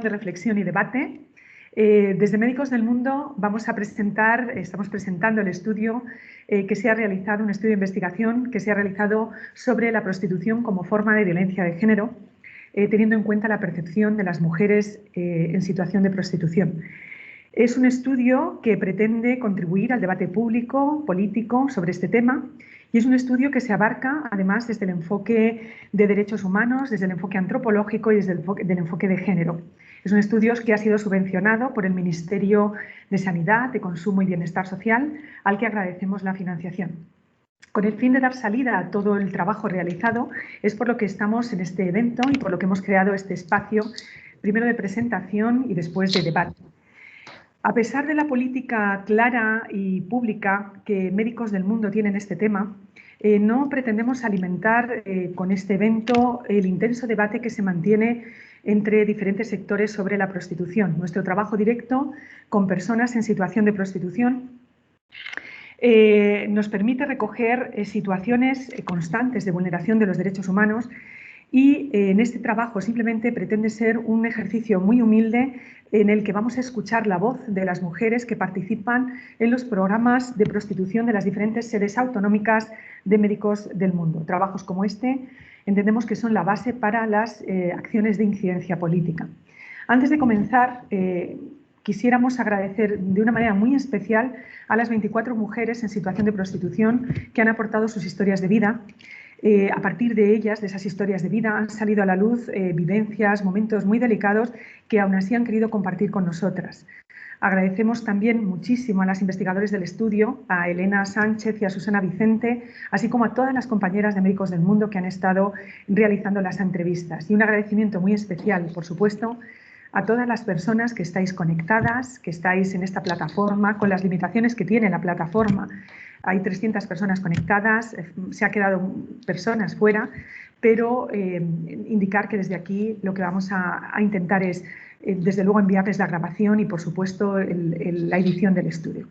de reflexión y debate. Desde Médicos del Mundo estamos presentando el estudio que se ha realizado, un estudio de investigación que se ha realizado sobre la prostitución como forma de violencia de género, teniendo en cuenta la percepción de las mujeres en situación de prostitución. Es un estudio que pretende contribuir al debate público, político sobre este tema, y es un estudio que se abarca, además, desde el enfoque de derechos humanos, desde el enfoque antropológico y desde el enfoque de género. Es un estudio que ha sido subvencionado por el Ministerio de Sanidad, de Consumo y Bienestar Social, al que agradecemos la financiación. Con el fin de dar salida a todo el trabajo realizado, es por lo que estamos en este evento y por lo que hemos creado este espacio, primero de presentación y después de debate. A pesar de la política clara y pública que Médicos del Mundo tiene en este tema, no pretendemos alimentar con este evento el intenso debate que se mantiene entre diferentes sectores sobre la prostitución. Nuestro trabajo directo con personas en situación de prostitución nos permite recoger situaciones constantes de vulneración de los derechos humanos y en este trabajo simplemente pretende ser un ejercicio muy humilde en el que vamos a escuchar la voz de las mujeres que participan en los programas de prostitución de las diferentes sedes autonómicas de Médicos del Mundo. Trabajos como este entendemos que son la base para las acciones de incidencia política. Antes de comenzar, quisiéramos agradecer de una manera muy especial a las 24 mujeres en situación de prostitución que han aportado sus historias de vida. A partir de ellas, de esas historias de vida, han salido a la luz vivencias, momentos muy delicados que aún así han querido compartir con nosotras. Agradecemos también muchísimo a las investigadoras del estudio, a Elena Sánchez y a Susana Vicente, así como a todas las compañeras de Médicos del Mundo que han estado realizando las entrevistas. Y un agradecimiento muy especial, por supuesto, a todas las personas que estáis conectadas, que estáis en esta plataforma, con las limitaciones que tiene la plataforma. Hay 300 personas conectadas, se han quedado personas fuera, pero indicar que desde aquí lo que vamos a intentar es, desde luego, enviarles la grabación y, por supuesto, la edición del estudio.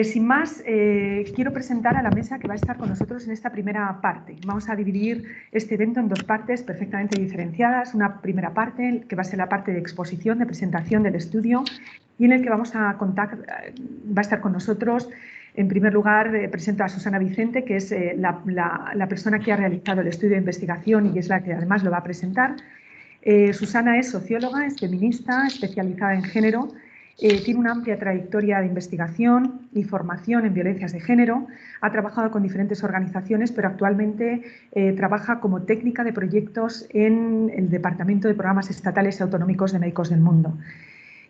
Sin más, quiero presentar a la mesa que va a estar con nosotros en esta primera parte. Vamos a dividir este evento en dos partes perfectamente diferenciadas. Una primera parte, que va a ser la parte de exposición, de presentación del estudio, y en el que va a estar con nosotros. En primer lugar, presento a Susana Vicente, que es la persona que ha realizado el estudio de investigación y es la que además lo va a presentar. Susana es socióloga, es feminista, especializada en género. Tiene una amplia trayectoria de investigación y formación en violencias de género. Ha trabajado con diferentes organizaciones, pero actualmente trabaja como técnica de proyectos en el Departamento de Programas Estatales y Autonómicos de Médicos del Mundo.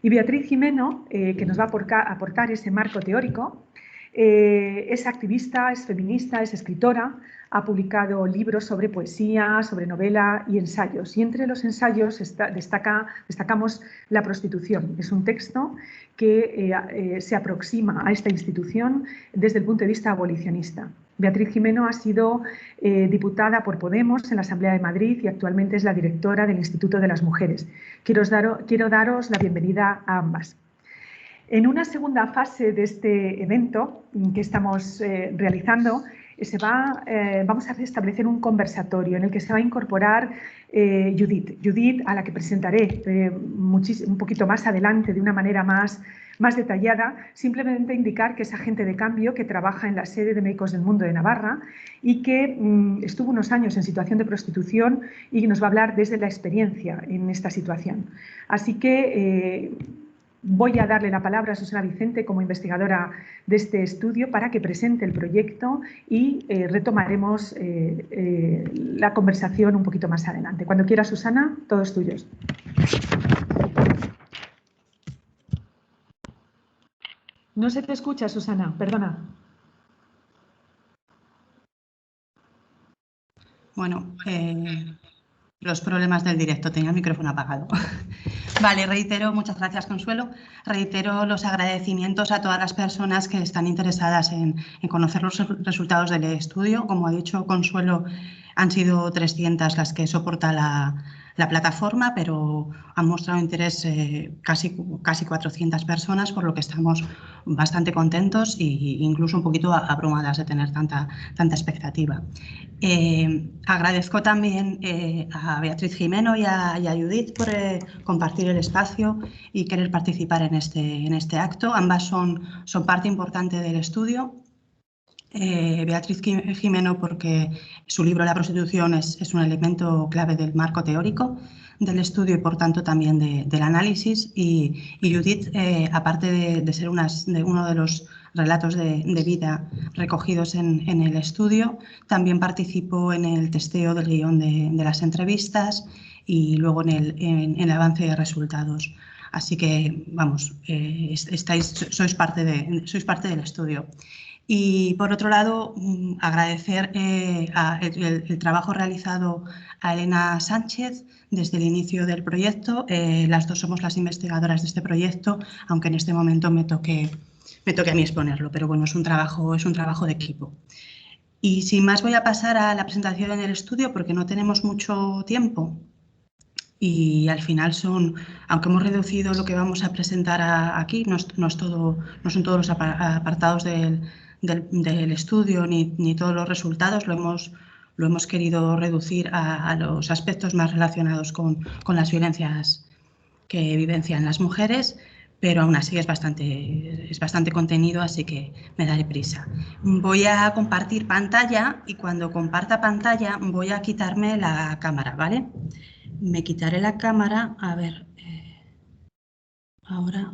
Y Beatriz Gimeno, que nos va a aportar ese marco teórico. Es activista, es feminista, es escritora, ha publicado libros sobre poesía, sobre novela y ensayos. Y entre los ensayos destacamos La prostitución. Es un texto que se aproxima a esta institución desde el punto de vista abolicionista. Beatriz Gimeno ha sido diputada por Podemos en la Asamblea de Madrid y actualmente es la directora del Instituto de las Mujeres. Quiero daros la bienvenida a ambas. En una segunda fase de este evento que estamos realizando, vamos a establecer un conversatorio en el que se va a incorporar Judith, a la que presentaré un poquito más adelante de una manera más detallada. Simplemente indicar que es agente de cambio que trabaja en la sede de Médicos del Mundo de Navarra y que estuvo unos años en situación de prostitución y nos va a hablar desde la experiencia en esta situación. Así que voy a darle la palabra a Susana Vicente como investigadora de este estudio para que presente el proyecto y retomaremos la conversación un poquito más adelante. Cuando quiera, Susana, todos tuyos. No se te escucha, Susana, perdona. Bueno, los problemas del directo, tenía el micrófono apagado. Vale, muchas gracias, Consuelo. Reitero los agradecimientos a todas las personas que están interesadas en conocer los resultados del estudio. Como ha dicho Consuelo, han sido 300 las que soporta la plataforma, pero han mostrado interés casi 400 personas, por lo que estamos bastante contentos e incluso un poquito abrumadas de tener tanta expectativa. Agradezco también a Beatriz Jimeno y a Judith por compartir el espacio y querer participar en este acto. Ambas son parte importante del estudio. Beatriz Jimeno porque su libro La prostitución es un elemento clave del marco teórico del estudio y por tanto también del análisis, y Judith, aparte de ser uno de los relatos de vida recogidos en el estudio, también participó en el testeo del guión de las entrevistas y luego en el avance de resultados. Así que, vamos, sois parte del estudio. Y, por otro lado, agradecer el trabajo realizado a Elena Sánchez desde el inicio del proyecto. Las dos somos las investigadoras de este proyecto, aunque en este momento me toque a mí exponerlo, pero bueno, es un trabajo de equipo. Y sin más voy a pasar a la presentación del estudio porque no tenemos mucho tiempo. Y al final aunque hemos reducido lo que vamos a presentar aquí, no son todos los apartados del estudio ni todos los resultados, lo hemos querido reducir a los aspectos más relacionados con las violencias que vivencian las mujeres, pero aún así es bastante contenido, así que me daré prisa. Voy a compartir pantalla y cuando comparta pantalla voy a quitarme la cámara, ¿vale? Me quitaré la cámara, a ver, ahora.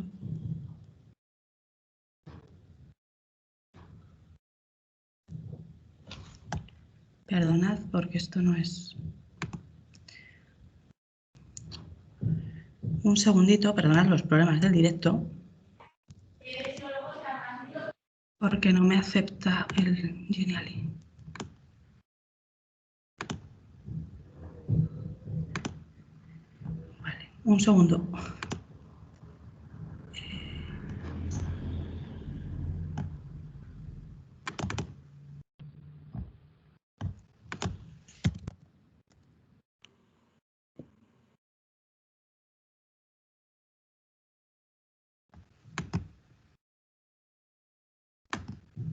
Perdonad porque esto no es. Un segundito, perdonad los problemas del directo. Porque no me acepta el Genially. Vale, un segundo.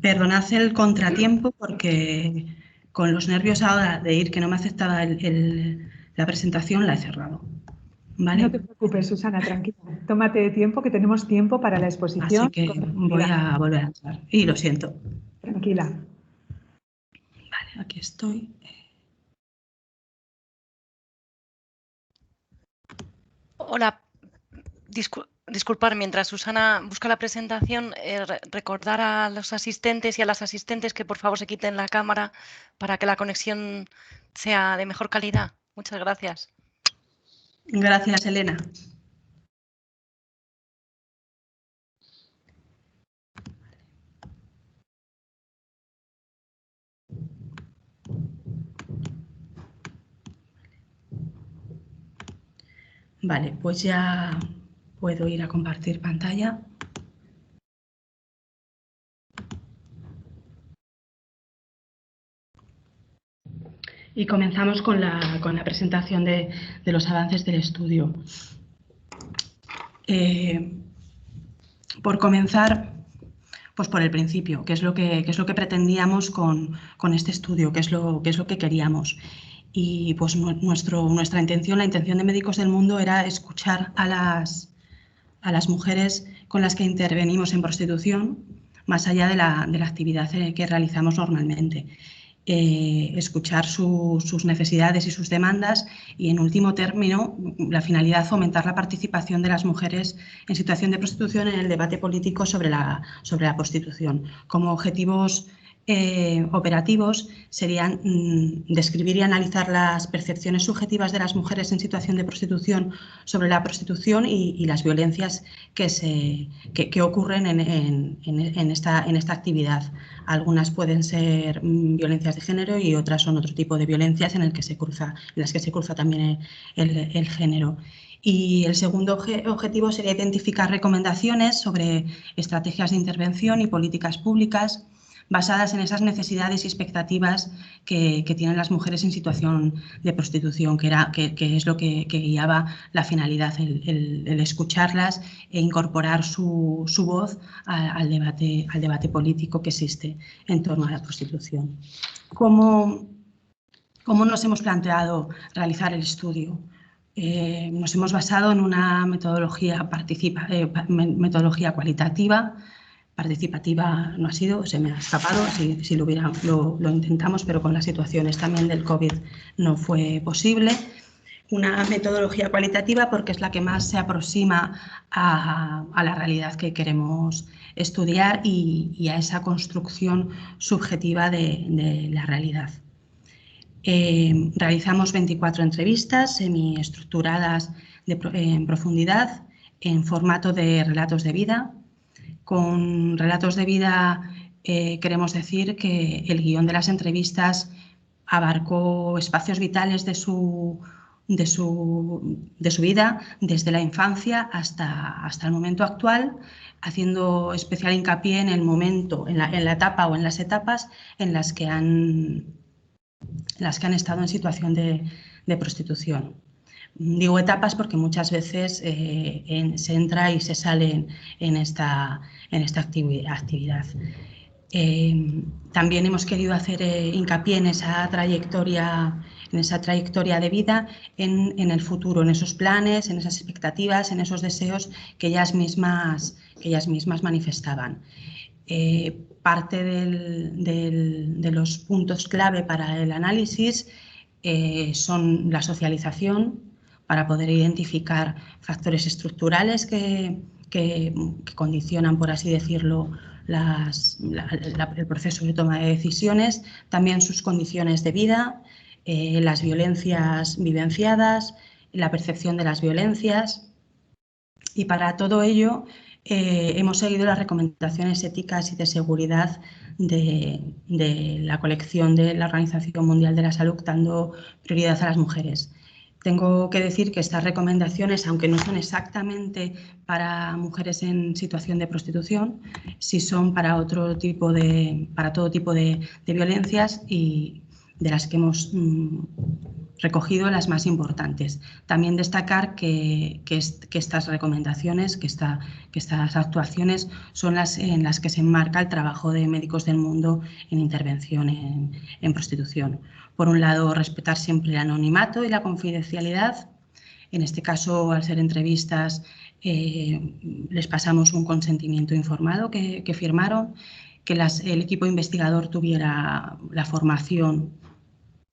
Perdonad el contratiempo porque con los nervios ahora de ir que no me aceptaba la presentación la he cerrado. ¿Vale? No te preocupes, Susana, tranquila. Tómate tiempo, que tenemos tiempo para la exposición. Así que voy a volver a entrar. Y lo siento. Tranquila. Vale, aquí estoy. Hola, disculpar, mientras Susana busca la presentación, recordar a los asistentes y a las asistentes que por favor se quiten la cámara para que la conexión sea de mejor calidad. Muchas gracias. Gracias, Elena. Vale, pues ya puedo ir a compartir pantalla. Y comenzamos con la presentación de los avances del estudio. Por comenzar, pues por el principio, qué es lo que pretendíamos con este estudio, qué es lo que queríamos. Y pues nuestra intención, la intención de Médicos del Mundo era escuchar a las mujeres con las que intervenimos en prostitución, más allá de la actividad que realizamos normalmente. Escuchar sus necesidades y sus demandas y, en último término, la finalidad, fomentar la participación de las mujeres en situación de prostitución en el debate político sobre la prostitución. Como objetivos operativos serían describir y analizar las percepciones subjetivas de las mujeres en situación de prostitución sobre la prostitución y las violencias que ocurren en esta actividad. Algunas pueden ser violencias de género y otras son otro tipo de violencias en las que se cruza también el género. Y el segundo objetivo sería identificar recomendaciones sobre estrategias de intervención y políticas públicas basadas en esas necesidades y expectativas que tienen las mujeres en situación de prostitución, que es lo que guiaba la finalidad, el escucharlas e incorporar su voz al debate político que existe en torno a la prostitución. ¿Cómo nos hemos planteado realizar el estudio? Nos hemos basado en una metodología cualitativa. Participativa no ha sido, se me ha escapado, si lo hubiera, lo intentamos, pero con las situaciones también del COVID no fue posible. Una metodología cualitativa porque es la que más se aproxima a la realidad que queremos estudiar y a esa construcción subjetiva de la realidad. Realizamos 24 entrevistas semiestructuradas en profundidad en formato de relatos de vida. Con relatos de vida queremos decir que el guión de las entrevistas abarcó espacios vitales de su vida, desde la infancia hasta el momento actual, haciendo especial hincapié en el momento, en la etapa o en las etapas en las que han estado en situación de prostitución. Digo etapas porque muchas veces se entra y se sale en esta actividad. También hemos querido hacer hincapié en esa trayectoria de vida, en el futuro, en esos planes, en esas expectativas, en esos deseos que ellas mismas manifestaban. Parte de los puntos clave para el análisis son la socialización, para poder identificar factores estructurales que condicionan, por así decirlo, el proceso de toma de decisiones, también sus condiciones de vida, las violencias vivenciadas, la percepción de las violencias. Y para todo ello hemos seguido las recomendaciones éticas y de seguridad de la colección de la Organización Mundial de la Salud, dando prioridad a las mujeres. Tengo que decir que estas recomendaciones, aunque no son exactamente para mujeres en situación de prostitución, sí son para todo tipo de violencias y de las que hemos recogido las más importantes. También destacar que estas recomendaciones, que estas actuaciones son las en las que se enmarca el trabajo de Médicos del Mundo en intervención en prostitución. Por un lado, respetar siempre el anonimato y la confidencialidad. En este caso, al ser entrevistas, les pasamos un consentimiento informado que firmaron, que el equipo investigador tuviera la formación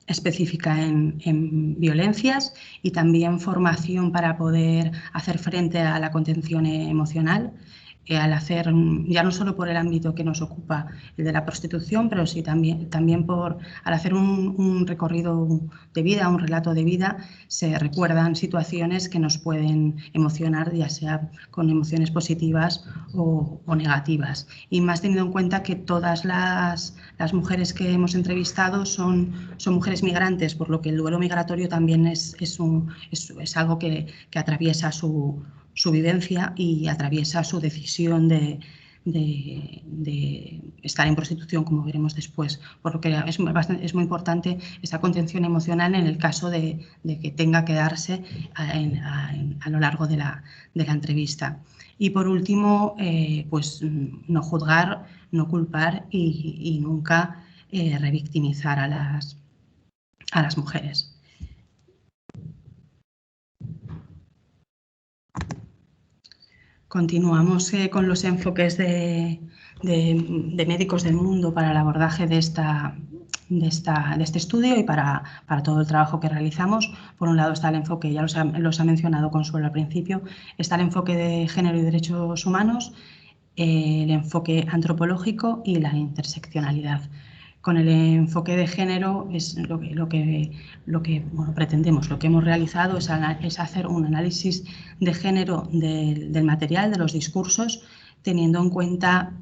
específica en violencias y también formación para poder hacer frente a la contención emocional, al hacer, ya no solo por el ámbito que nos ocupa, el de la prostitución, pero sí también al hacer un recorrido de vida, un relato de vida, se recuerdan situaciones que nos pueden emocionar, ya sea con emociones positivas o negativas. Y más teniendo en cuenta que todas las mujeres que hemos entrevistado son mujeres migrantes, por lo que el duelo migratorio también es algo que atraviesa su vivencia y atraviesa su decisión de estar en prostitución, como veremos después, por lo que es muy importante esa contención emocional en el caso de que tenga que darse a lo largo de la entrevista. Y por último, pues no juzgar, no culpar y nunca revictimizar a las mujeres. Continuamos con los enfoques de Médicos del Mundo para el abordaje de este estudio y para todo el trabajo que realizamos. Por un lado está el enfoque, ya los ha mencionado Consuelo al principio, está el enfoque de género y derechos humanos, el enfoque antropológico y la interseccionalidad. Con el enfoque de género es lo que pretendemos, lo que hemos realizado es hacer un análisis de género del material, de los discursos, teniendo en cuenta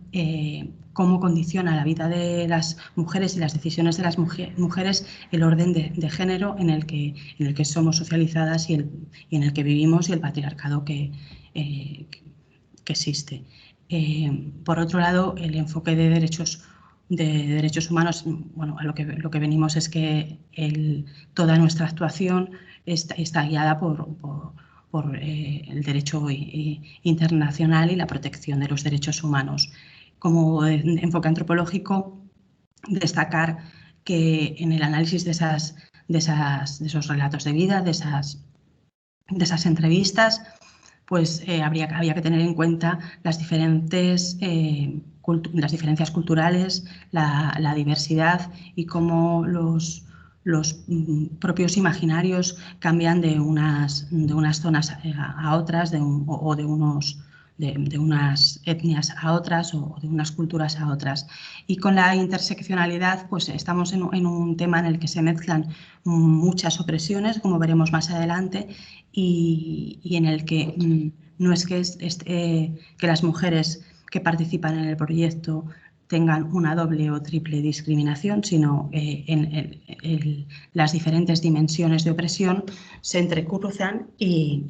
cómo condiciona la vida de las mujeres y las decisiones de las mujeres el orden de género en el que somos socializadas y en el que vivimos y el patriarcado que existe. Por otro lado, el enfoque de derechos derechos humanos, bueno, a lo que venimos es que toda nuestra actuación está guiada por el derecho internacional y la protección de los derechos humanos. Como enfoque antropológico, destacar que en el análisis de esos relatos de vida, de esas entrevistas, pues había que tener en cuenta las diferencias culturales, la diversidad y cómo los propios imaginarios cambian de unas zonas a otras, de unas etnias a otras o de unas culturas a otras. Y con la interseccionalidad, pues estamos en un tema en el que se mezclan muchas opresiones, como veremos más adelante, y en el que no es que las mujeres que participan en el proyecto tengan una doble o triple discriminación, sino las diferentes dimensiones de opresión se entrecruzan y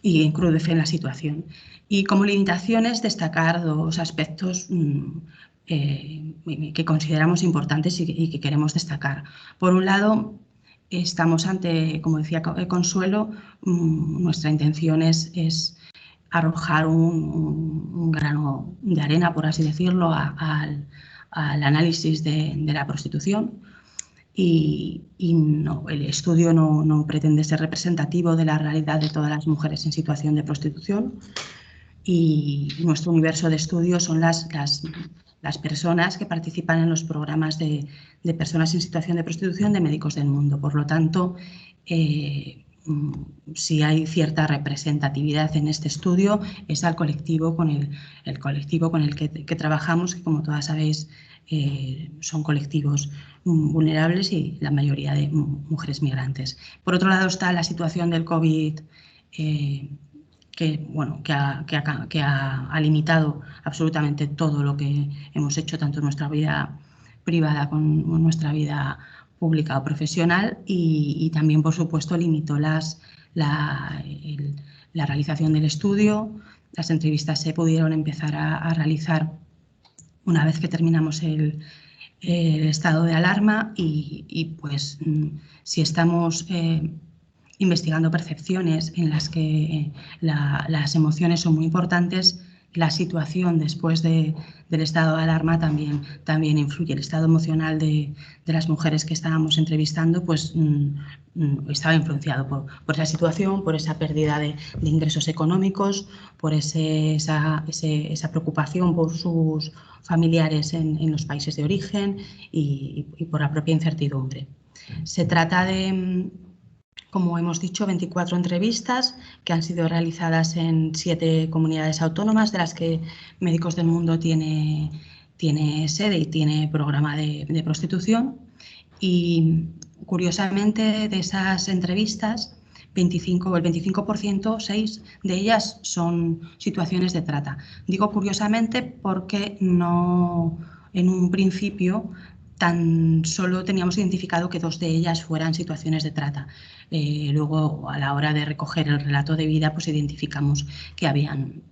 encrudecen la situación. Y como limitaciones, destacar dos aspectos que consideramos importantes y que queremos destacar. Por un lado, estamos ante, como decía Consuelo, nuestra intención es arrojar un grano de arena, por así decirlo, al análisis de la prostitución. Y el estudio no pretende ser representativo de la realidad de todas las mujeres en situación de prostitución, y nuestro universo de estudio son las personas que participan en los programas de personas en situación de prostitución de Médicos del Mundo. Por lo tanto, si hay cierta representatividad en este estudio, es al colectivo con el colectivo con el que trabajamos, que como todas sabéis son colectivos vulnerables y la mayoría de mujeres migrantes. Por otro lado está la situación del COVID, que ha limitado absolutamente todo lo que hemos hecho, tanto en nuestra vida privada como en nuestra vida pública o profesional, y también, por supuesto, limitó la realización del estudio. Las entrevistas se pudieron empezar a realizar una vez que terminamos el estado de alarma y pues si estamos investigando percepciones en las que las emociones son muy importantes, la situación después del estado de alarma también influye. El estado emocional de las mujeres que estábamos entrevistando pues estaba influenciado por esa situación, por esa pérdida de ingresos económicos, por esa preocupación por sus familiares en los países de origen y por la propia incertidumbre. Se trata de, como hemos dicho, 24 entrevistas que han sido realizadas en 7 comunidades autónomas, de las que Médicos del Mundo tiene sede y tiene programa de prostitución. Y curiosamente, de esas entrevistas, el 25%, 6 de ellas son situaciones de trata. Digo curiosamente porque no, en un principio, tan solo teníamos identificado que 2 de ellas fueran situaciones de trata. Luego, a la hora de recoger el relato de vida, pues identificamos que habían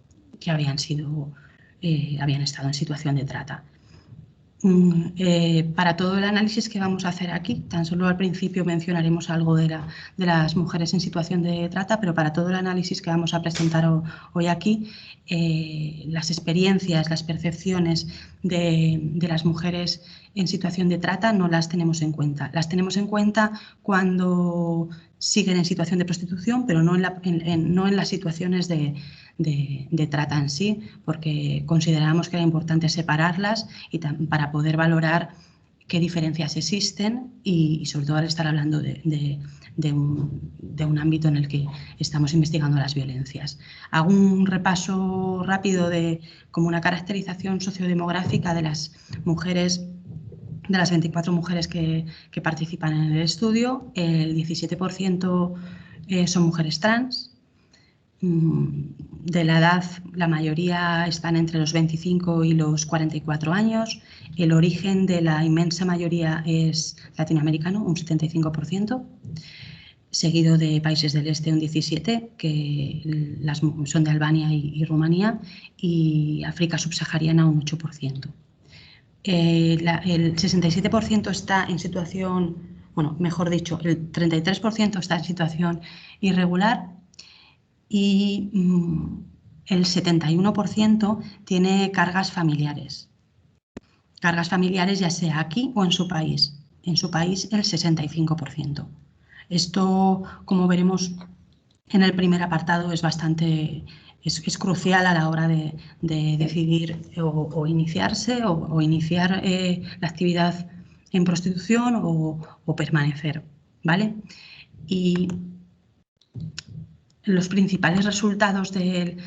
estado en situación de trata. Para todo el análisis que vamos a hacer aquí, tan solo al principio mencionaremos algo de las mujeres en situación de trata, pero para todo el análisis que vamos a presentar hoy aquí, las experiencias, las percepciones de las mujeres en situación de trata no las tenemos en cuenta. Las tenemos en cuenta cuando siguen en situación de prostitución, pero no en las situaciones de trata en sí, porque consideramos que era importante separarlas y para poder valorar qué diferencias existen y sobre todo al estar hablando de un ámbito en el que estamos investigando las violencias. Hago un repaso rápido como una caracterización sociodemográfica de las mujeres, de las 24 mujeres que participan en el estudio. El 17% son mujeres trans. De la edad, la mayoría están entre los 25 y los 44 años. El origen de la inmensa mayoría es latinoamericano, un 75%, seguido de países del este, un 17%, que son de Albania y Rumanía, y África subsahariana, un 8%. el 67% está en situación, bueno, mejor dicho, el 33% está en situación irregular y el 71% tiene cargas familiares. Cargas familiares ya sea aquí o en su país. En su país el 65%. Esto, como veremos en el primer apartado, es crucial a la hora de decidir o iniciarse o iniciar la actividad en prostitución o permanecer, ¿vale? Y los principales resultados del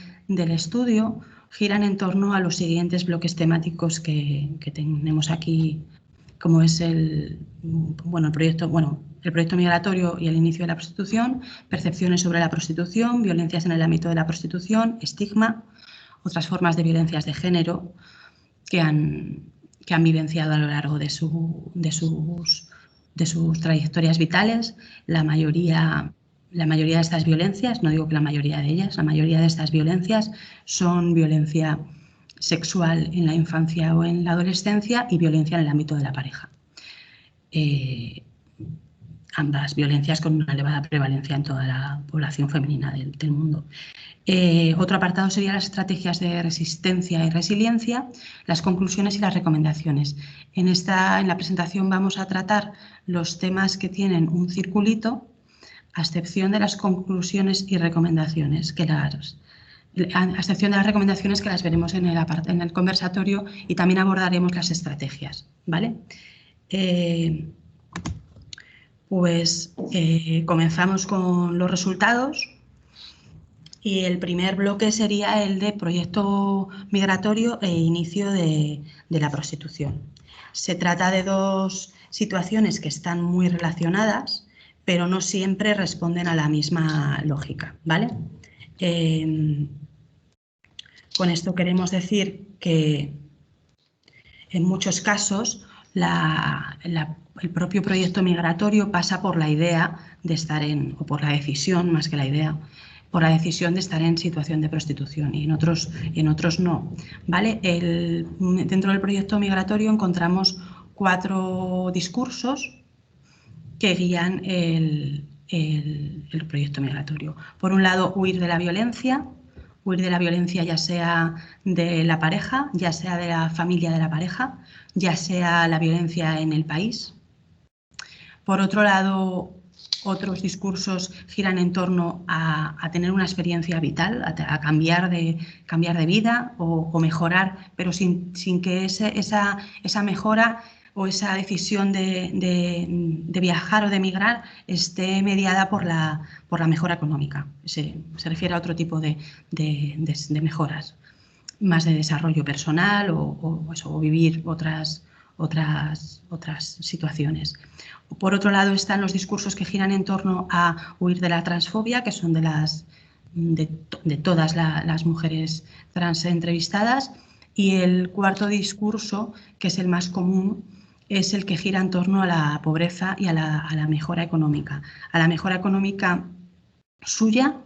estudio giran en torno a los siguientes bloques temáticos que tenemos aquí, como es el proyecto migratorio y el inicio de la prostitución, percepciones sobre la prostitución, violencias en el ámbito de la prostitución, estigma, otras formas de violencias de género que han vivenciado a lo largo de sus trayectorias vitales. La mayoría de estas violencias, no digo que la mayoría de ellas, la mayoría de estas violencias son violencia sexual en la infancia o en la adolescencia y violencia en el ámbito de la pareja. Ambas violencias con una elevada prevalencia en toda la población femenina del mundo. Otro apartado sería las estrategias de resistencia y resiliencia, las conclusiones y las recomendaciones. En la presentación vamos a tratar los temas que tienen un circulito, a excepción de las conclusiones y recomendaciones, que las veremos en el conversatorio, y también abordaremos las estrategias, ¿vale? Comenzamos con los resultados. Y el primer bloque sería el de proyecto migratorio e inicio de la prostitución. Se trata de dos situaciones que están muy relacionadas, pero no siempre responden a la misma lógica, ¿vale? Con esto queremos decir que en muchos casos el propio proyecto migratorio pasa por la idea de estar o por la decisión, más que la idea, por la decisión de estar en situación de prostitución, y en otros no, ¿vale? Dentro del proyecto migratorio encontramos 4 discursos que guían el proyecto migratorio. Por un lado, huir de la violencia ya sea de la pareja, ya sea de la familia de la pareja, ya sea la violencia en el país. Por otro lado, otros discursos giran en torno a tener una experiencia vital, a cambiar de vida o mejorar, pero sin que esa mejora o esa decisión de viajar o de emigrar esté mediada por la mejora económica. Se refiere a otro tipo de mejoras, más de desarrollo personal o vivir otras situaciones. Por otro lado están los discursos que giran en torno a huir de la transfobia, que son de todas las mujeres trans entrevistadas, y el cuarto discurso, que es el más común, es el que gira en torno a la pobreza y a la mejora económica suya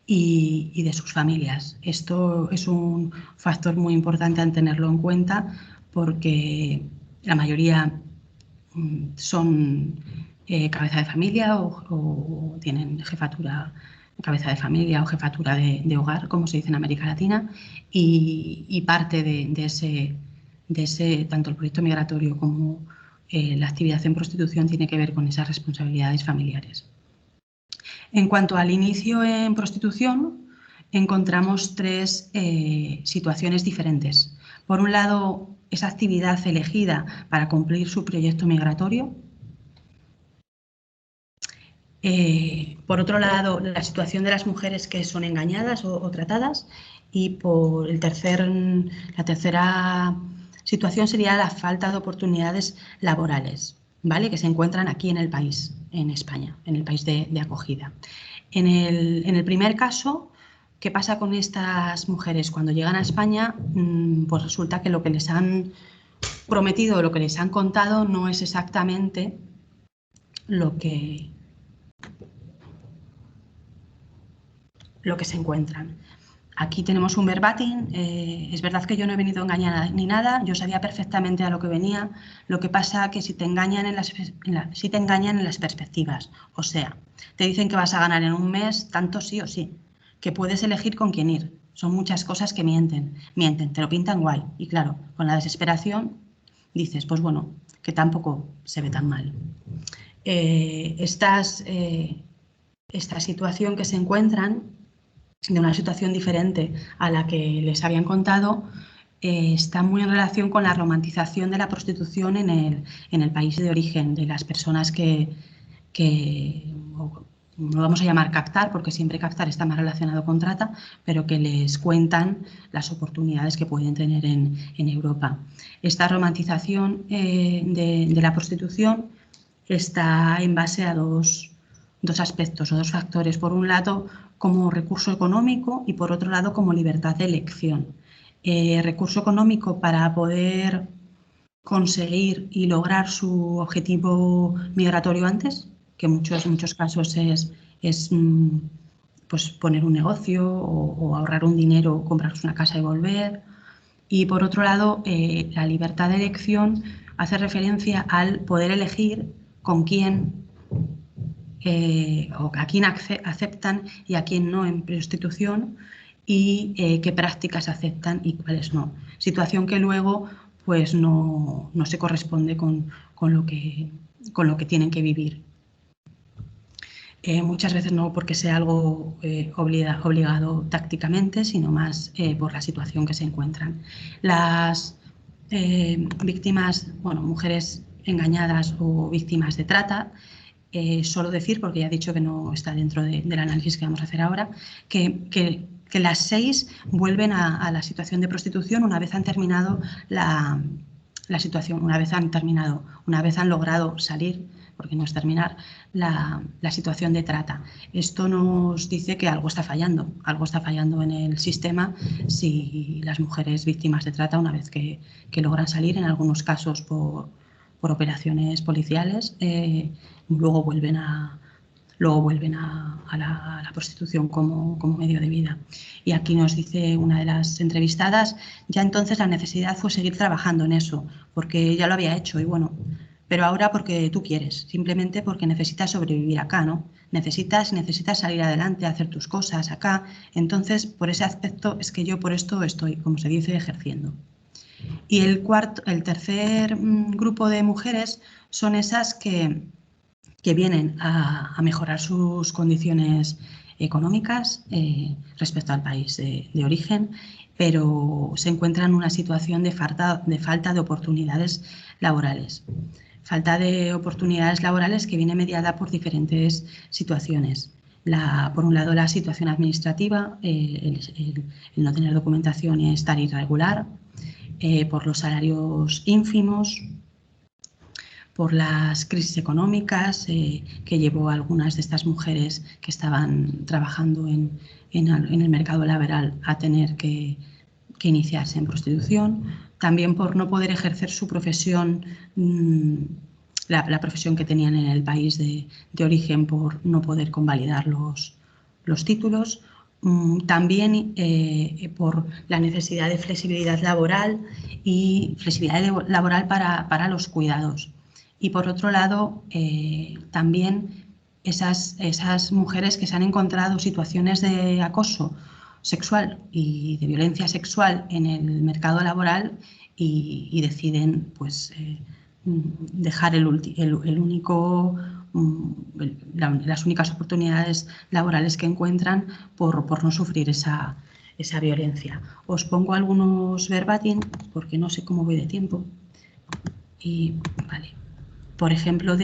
y de sus familias. Esto es un factor muy importante a tenerlo en cuenta, porque la mayoría son cabeza de familia o tienen cabeza de familia o jefatura de hogar, como se dice en América Latina, y parte de ese, tanto el proyecto migratorio como la actividad en prostitución, tiene que ver con esas responsabilidades familiares. En cuanto al inicio en prostitución, encontramos 3 situaciones diferentes. Por un lado, esa actividad elegida para cumplir su proyecto migratorio. Por otro lado, la situación de las mujeres que son engañadas o tratadas. Y la tercera situación sería la falta de oportunidades laborales, ¿vale? Que se encuentran aquí en el país, en España, en el país de acogida. En el primer caso, ¿qué pasa con estas mujeres? Cuando llegan a España, pues resulta que lo que les han prometido, lo que les han contado, no es exactamente lo que se encuentran. Aquí tenemos un verbatim. Es verdad que yo no he venido engañada ni nada, yo sabía perfectamente a lo que venía. Lo que pasa que si te engañan en las perspectivas, o sea, te dicen que vas a ganar en un mes tanto sí o sí, que puedes elegir con quién ir. Son muchas cosas que mienten, te lo pintan guay. Y claro, con la desesperación dices, pues bueno, que tampoco se ve tan mal. Esta situación que se encuentran, de una situación diferente a la que les habían contado, está muy en relación con la romantización de la prostitución en el país de origen, de las personas que no vamos a llamar captar, porque siempre captar está más relacionado con trata, pero que les cuentan las oportunidades que pueden tener en Europa. Esta romantización de la prostitución está en base a dos aspectos o dos factores. Por un lado, como recurso económico y por otro lado, como libertad de elección. Recurso económico para poder conseguir y lograr su objetivo migratorio antes, que en muchos casos es pues poner un negocio o ahorrar un dinero, comprarse una casa y volver. Y por otro lado, la libertad de elección hace referencia al poder elegir con quién o a quién aceptan y a quién no en prostitución, y qué prácticas aceptan y cuáles no. Situación que luego pues no se corresponde con lo que tienen que vivir. Muchas veces no porque sea algo obligado tácticamente, sino más por la situación que se encuentran. Las víctimas, bueno, mujeres engañadas o víctimas de trata, solo decir, porque ya he dicho que no está dentro del análisis que vamos a hacer ahora, que las 6 vuelven a la situación de prostitución una vez han terminado la situación, una vez han logrado salir, porque no es terminar, la situación de trata. Esto nos dice que algo está fallando en el sistema si las mujeres víctimas de trata, una vez que logran salir, en algunos casos por operaciones policiales, luego vuelven a la prostitución como medio de vida. Y aquí nos dice una de las entrevistadas, ya entonces la necesidad fue seguir trabajando en eso, porque ya lo había hecho y bueno, pero ahora porque tú quieres, simplemente porque necesitas sobrevivir acá, ¿no? Necesitas salir adelante, hacer tus cosas acá. Entonces, por ese aspecto es que yo por esto estoy, como se dice, ejerciendo. Y el tercer grupo de mujeres son esas que vienen a mejorar sus condiciones económicas respecto al país de origen, pero se encuentran en una situación de falta de oportunidades laborales. Falta de oportunidades laborales que viene mediada por diferentes situaciones. Por un lado, la situación administrativa, el no tener documentación y estar irregular, por los salarios ínfimos, por las crisis económicas que llevó a algunas de estas mujeres que estaban trabajando en el mercado laboral a tener que iniciarse en prostitución. También por no poder ejercer su profesión, la profesión que tenían en el país de origen, por no poder convalidar los títulos. También por la necesidad de flexibilidad laboral y flexibilidad laboral para los cuidados. Y por otro lado, también esas mujeres que se han encontrado situaciones de acoso sexual y de violencia sexual en el mercado laboral y deciden pues dejar las únicas oportunidades laborales que encuentran por no sufrir esa violencia. Os pongo algunos verbatim porque no sé cómo voy de tiempo. Y vale. Por ejemplo,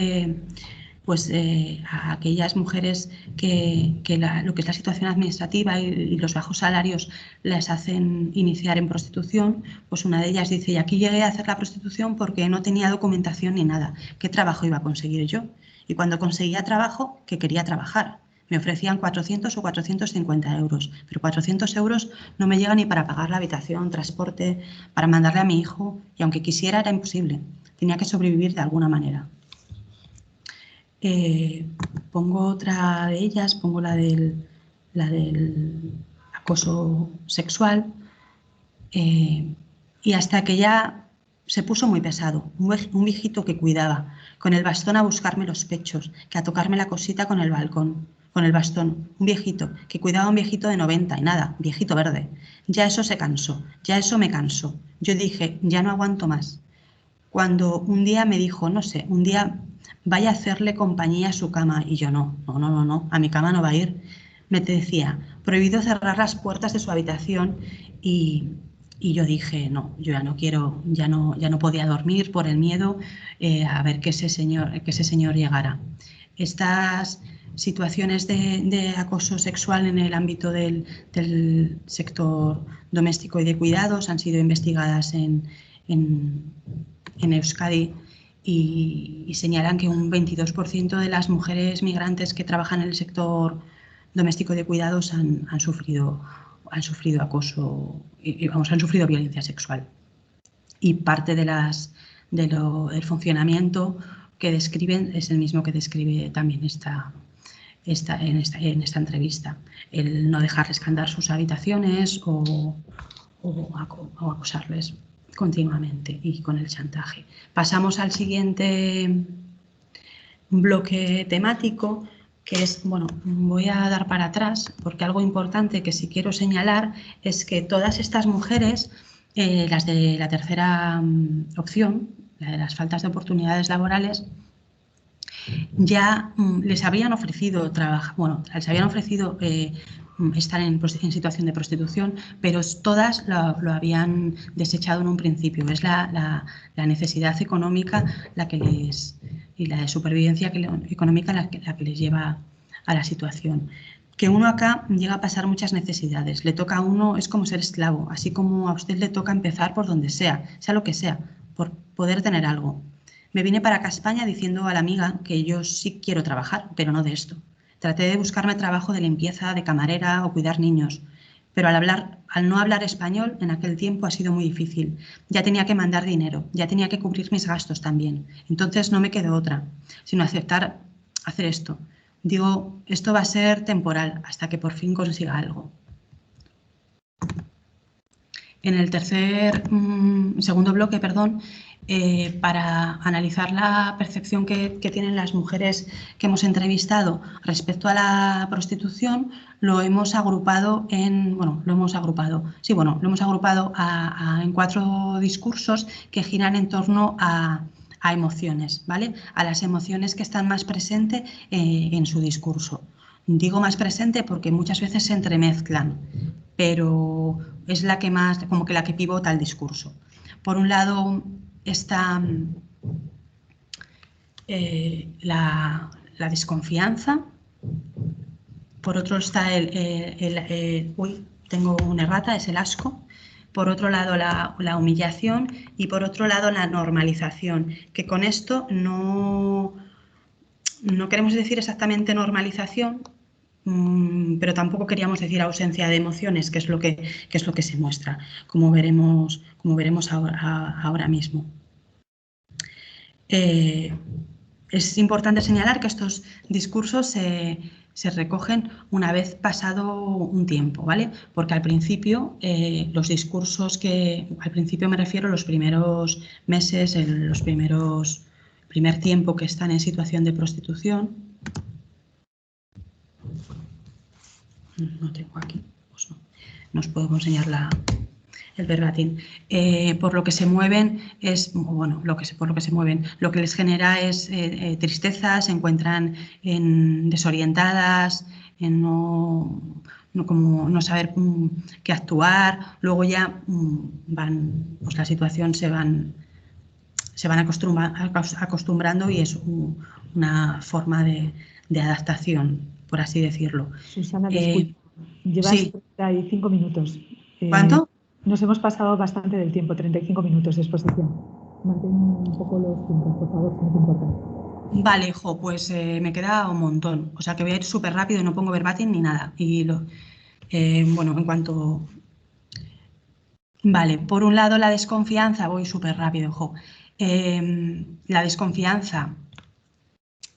a aquellas mujeres que lo que es la situación administrativa y los bajos salarios les hacen iniciar en prostitución, pues una de ellas dice, y aquí llegué a hacer la prostitución porque no tenía documentación ni nada. ¿Qué trabajo iba a conseguir yo? Y cuando conseguía trabajo, que quería trabajar. Me ofrecían 400 o 450 euros, pero 400 euros no me llega ni para pagar la habitación, transporte, para mandarle a mi hijo, y aunque quisiera era imposible. Tenía que sobrevivir de alguna manera. Pongo otra de ellas, pongo la del acoso sexual, y hasta que ya se puso muy pesado. Un viejito que cuidaba, con el bastón a buscarme los pechos, que a tocarme la cosita con el balcón, con el bastón. Un viejito que cuidaba a un viejito de 90 y nada, viejito verde. Ya eso se cansó, ya eso me cansó. Yo dije, ya no aguanto más. Cuando un día me dijo, no sé, un día vaya a hacerle compañía a su cama, y yo no, a mi cama no va a ir. Me decía, prohibido cerrar las puertas de su habitación, y yo dije, no, yo ya no quiero, ya no podía dormir por el miedo a ver que ese señor llegara. Estas situaciones de acoso sexual en el ámbito del sector doméstico y de cuidados han sido investigadas en Euskadi y señalan que un 22% de las mujeres migrantes que trabajan en el sector doméstico de cuidados han sufrido acoso, han sufrido violencia sexual. Y parte del funcionamiento que describen es el mismo que describe también en esta entrevista. El no dejarles andar sus habitaciones o acosarles continuamente y con el chantaje. Pasamos al siguiente bloque temático, que es, bueno, voy a dar para atrás porque algo importante que sí quiero señalar es que todas estas mujeres, las de la tercera opción, la de las faltas de oportunidades laborales, ya les habían ofrecido estar en situación de prostitución, pero todas lo habían desechado en un principio. Es la necesidad económica y la de supervivencia económica la que les lleva a la situación. Que uno acá llega a pasar muchas necesidades. Le toca a uno, es como ser esclavo, así como a usted le toca empezar por donde sea lo que sea, por poder tener algo. Me vine para acá a España diciendo a la amiga que yo sí quiero trabajar, pero no de esto. Traté de buscarme trabajo de limpieza, de camarera o cuidar niños, pero al no hablar español en aquel tiempo ha sido muy difícil. Ya tenía que mandar dinero, ya tenía que cubrir mis gastos también. Entonces no me quedó otra, sino aceptar hacer esto. Digo, esto va a ser temporal hasta que por fin consiga algo. En el segundo bloque, para analizar la percepción que tienen las mujeres que hemos entrevistado respecto a la prostitución, lo hemos agrupado en 4 discursos que giran en torno a emociones, ¿vale? A las emociones que están más presentes en su discurso. Digo más presente porque muchas veces se entremezclan, pero es la que más, como que la que pivota el discurso. Por un lado está la desconfianza, por otro está tengo una errata, es el asco, por otro lado la humillación y por otro lado la normalización, que con esto no queremos decir exactamente normalización, pero tampoco queríamos decir ausencia de emociones, que es lo que se muestra, como veremos ahora mismo. Es importante señalar que estos discursos se recogen una vez pasado un tiempo, ¿vale? Porque al principio, los discursos al principio me refiero a los primeros meses, primer tiempo que están en situación de prostitución. No tengo aquí, pues no. Nos puedo enseñar el verbatim. Por lo que se mueven lo que les genera es tristeza, se encuentran desorientadas, en no saber qué actuar. Luego ya la situación se van acostumbrando y es una forma de adaptación, por así decirlo. Susana, disculpa, llevas sí. 35 minutos. ¿Cuánto? Nos hemos pasado bastante del tiempo, 35 minutos de exposición. Mantén un poco los tiempos, por favor, si no te importa. Vale, pues me queda un montón. O sea que voy a ir súper rápido y no pongo verbatim ni nada. Y en cuanto... Vale, por un lado la desconfianza, voy súper rápido, la desconfianza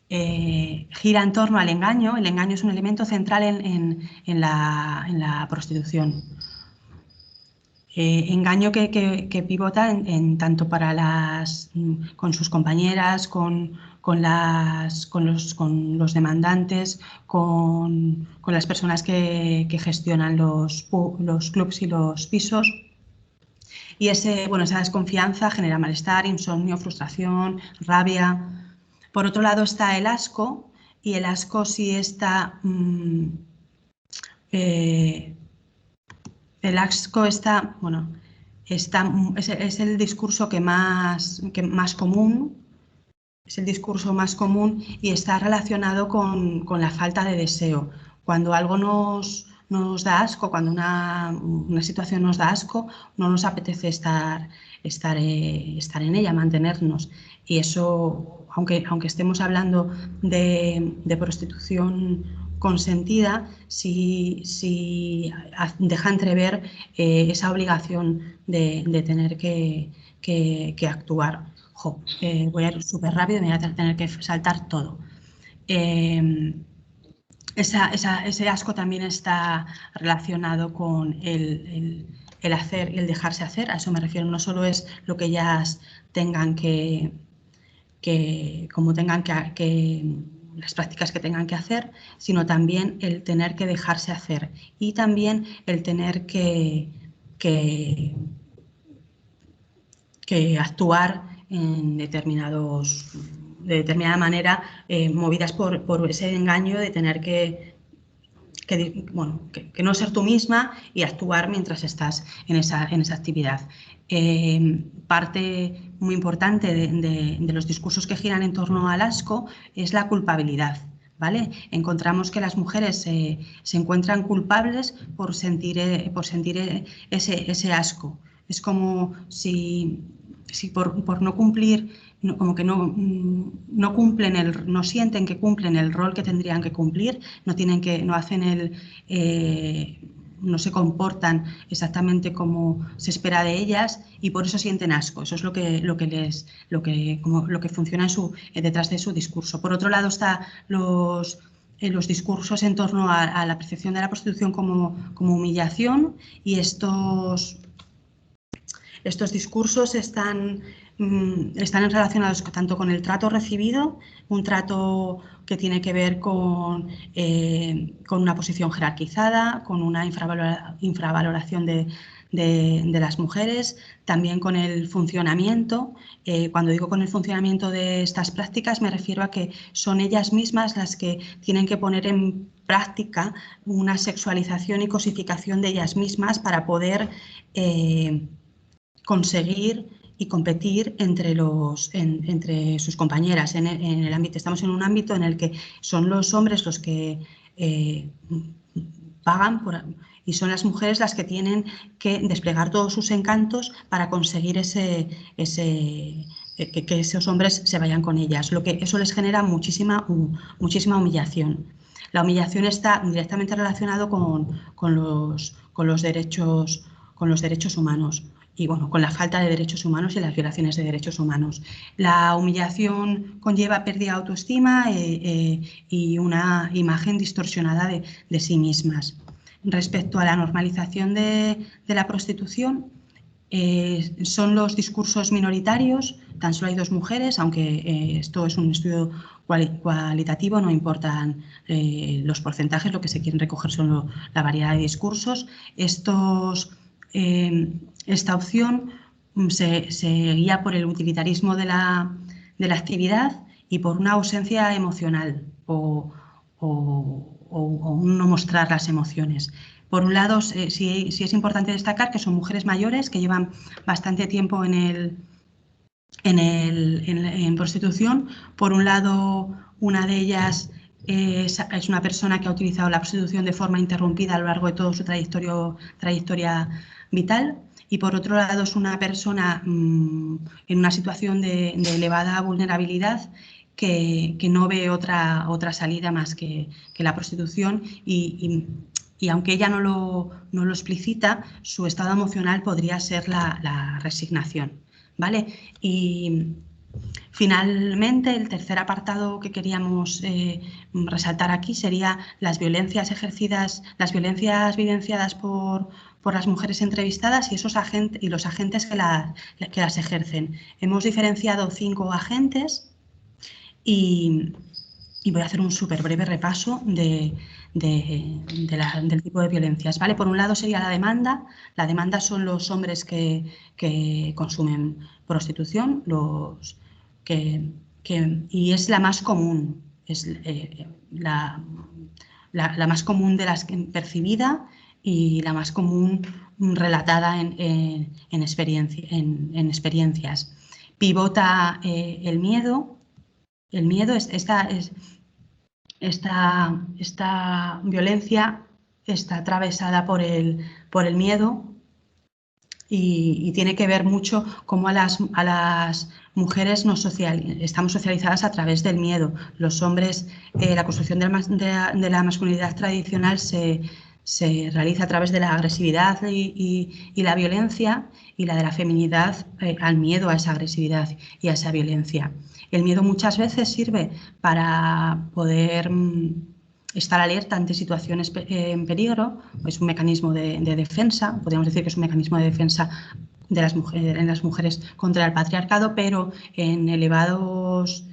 gira en torno al engaño. El engaño es un elemento central en la prostitución. Engaño que pivota tanto para con sus compañeras, con los demandantes, con las personas que gestionan los clubs y los pisos. Y esa desconfianza genera malestar, insomnio, frustración, rabia. Por otro lado está el asco, y el asco sí está... el asco está, es el discurso que más común, es el discurso más común y está relacionado con la falta de deseo. Cuando algo nos da asco, cuando una situación nos da asco, no nos apetece estar en ella, mantenernos. Y eso, aunque estemos hablando de prostitución consentida, sí deja entrever esa obligación de tener que actuar. Voy a ir súper rápido, me voy a tener que saltar todo. Ese asco también está relacionado con el hacer y el dejarse hacer. A eso me refiero. No solo es lo que ellas tengan las prácticas que tengan que hacer, sino también el tener que dejarse hacer y también el tener que actuar de determinada manera, movidas por ese engaño de tener que no ser tú misma y actuar mientras estás en esa actividad. Parte muy importante de los discursos que giran en torno al asco es la culpabilidad, ¿vale? Encontramos que las mujeres se encuentran culpables por sentir ese asco. Es como si por no cumplir, como que no sienten que cumplen el rol que tendrían que cumplir, no se comportan exactamente como se espera de ellas y por eso sienten asco. Eso es lo que funciona detrás de su discurso. Por otro lado está los discursos en torno a la percepción de la prostitución como humillación, y estos discursos están relacionados tanto con el trato recibido, un trato que tiene que ver con una posición jerarquizada, con una infravaloración de las mujeres, también con el funcionamiento. Cuando digo con el funcionamiento de estas prácticas me refiero a que son ellas mismas las que tienen que poner en práctica una sexualización y cosificación de ellas mismas para poder conseguir y competir entre sus compañeras en el ámbito. Estamos en un ámbito en el que son los hombres los que pagan y son las mujeres las que tienen que desplegar todos sus encantos para conseguir que esos hombres se vayan con ellas. Eso les genera muchísima humillación. La humillación está directamente relacionado con los derechos humanos. Y con la falta de derechos humanos y las violaciones de derechos humanos. La humillación conlleva pérdida de autoestima y una imagen distorsionada de sí mismas. Respecto a la normalización de la prostitución, son los discursos minoritarios. Tan solo hay 2 mujeres, aunque esto es un estudio cualitativo, no importan los porcentajes, lo que se quieren recoger son la variedad de discursos. Esta opción se guía por el utilitarismo de la actividad y por una ausencia emocional o no mostrar las emociones. Por un lado, sí es importante destacar que son mujeres mayores que llevan bastante tiempo en prostitución. Por un lado, una de ellas es una persona que ha utilizado la prostitución de forma interrumpida a lo largo de toda su trayectoria vital. Y por otro lado es una persona en una situación de elevada vulnerabilidad que no ve otra salida más que la prostitución y aunque ella no lo explicita, su estado emocional podría ser la resignación, ¿vale? Y Finalmente, el tercer apartado que queríamos resaltar aquí sería las violencias ejercidas, las violencias vivenciadas por las mujeres entrevistadas y los agentes que las ejercen. Hemos diferenciado 5 agentes y voy a hacer un súper breve repaso del tipo de violencias. ¿Vale? Por un lado sería la demanda. La demanda son los hombres que consumen prostitución, y es la más común, es la más común de las percibida y la más común relatada en experiencias. Pivota el miedo. El miedo, esta violencia está atravesada por el miedo y tiene que ver mucho cómo a las mujeres estamos socializadas a través del miedo. Los hombres, la construcción de la masculinidad tradicional se realiza a través de la agresividad y la violencia, y la de la feminidad al miedo a esa agresividad y a esa violencia. El miedo muchas veces sirve para poder estar alerta ante situaciones en peligro, es un mecanismo de defensa, podríamos decir que es un mecanismo de defensa de en las mujeres contra el patriarcado, pero en elevadas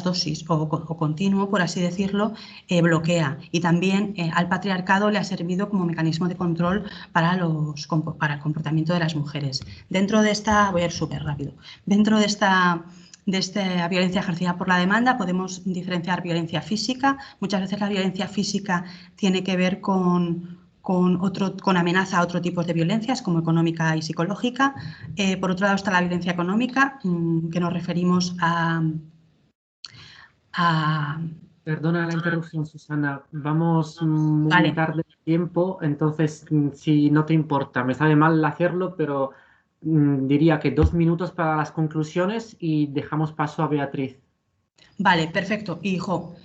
dosis o continuo, por así decirlo, bloquea. Y también al patriarcado le ha servido como mecanismo de control para el comportamiento de las mujeres. Dentro de esta, voy a ir súper rápido, dentro de esta violencia ejercida por la demanda podemos diferenciar violencia física. Muchas veces la violencia física tiene que ver con amenaza a otro tipo de violencias, como económica y psicológica. Por otro lado está la violencia económica, que nos referimos a... Perdona la interrupción, Susana. Vamos muy tarde de tiempo, entonces, si no te importa, me sabe mal hacerlo, pero diría que 2 minutos para las conclusiones y dejamos paso a Beatriz. Vale, perfecto. Hijo,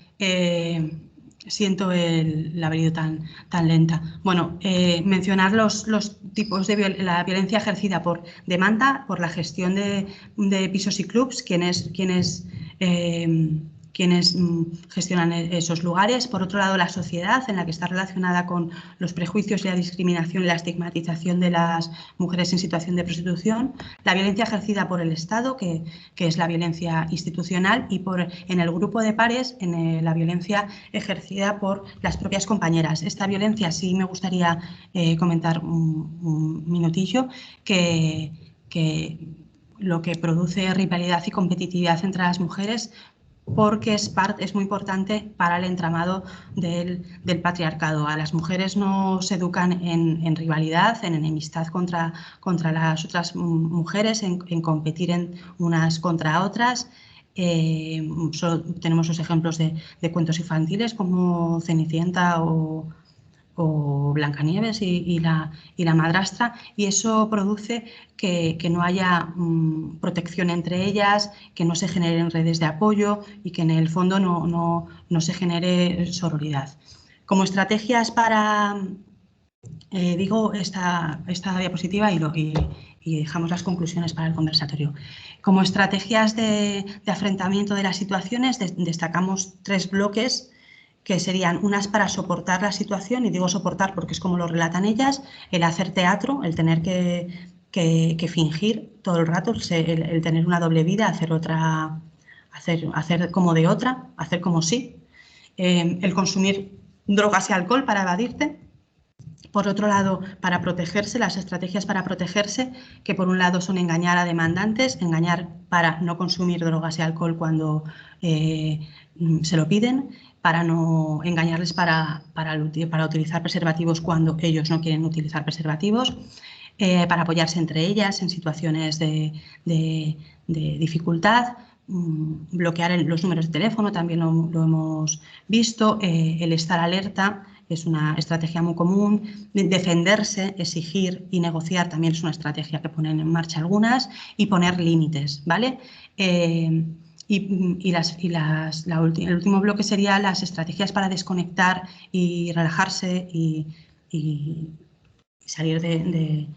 siento el haber ido tan lenta. Bueno, mencionar los tipos de la violencia ejercida por demanda, por la gestión de pisos y clubs, quienes gestionan esos lugares. Por otro lado, la sociedad, en la que está relacionada con los prejuicios y la discriminación y la estigmatización de las mujeres en situación de prostitución. La violencia ejercida por el Estado, que es la violencia institucional, y en el grupo de pares, la violencia ejercida por las propias compañeras. Esta violencia sí me gustaría comentar un minutillo, que lo que produce rivalidad y competitividad entre las mujeres, porque es muy importante para el entramado del patriarcado. A las mujeres no se educan en rivalidad, en enemistad contra las otras mujeres, en competir unas contra otras. Solo tenemos los ejemplos de cuentos infantiles como Cenicienta o Blancanieves y la madrastra, y eso produce que no haya protección entre ellas, que no se generen redes de apoyo y que en el fondo no se genere sororidad. Como estrategias para, digo esta diapositiva y dejamos las conclusiones para el conversatorio. Como estrategias de afrontamiento de las situaciones, destacamos 3 bloques, que serían unas para soportar la situación, y digo soportar porque es como lo relatan ellas: el hacer teatro, el tener que fingir todo el rato, el tener una doble vida, hacer como de otra, hacer como sí, el consumir drogas y alcohol para evadirte. Por otro lado, para protegerse, las estrategias para protegerse, que por un lado son engañar a demandantes, engañar para no consumir drogas y alcohol cuando se lo piden, para no engañarles para utilizar preservativos cuando ellos no quieren utilizar preservativos, para apoyarse entre ellas en situaciones de dificultad, bloquear los números de teléfono, también lo hemos visto, el estar alerta es una estrategia muy común, defenderse, exigir y negociar también es una estrategia que ponen en marcha algunas, y poner límites, ¿vale? El último bloque sería las estrategias para desconectar y relajarse y salir de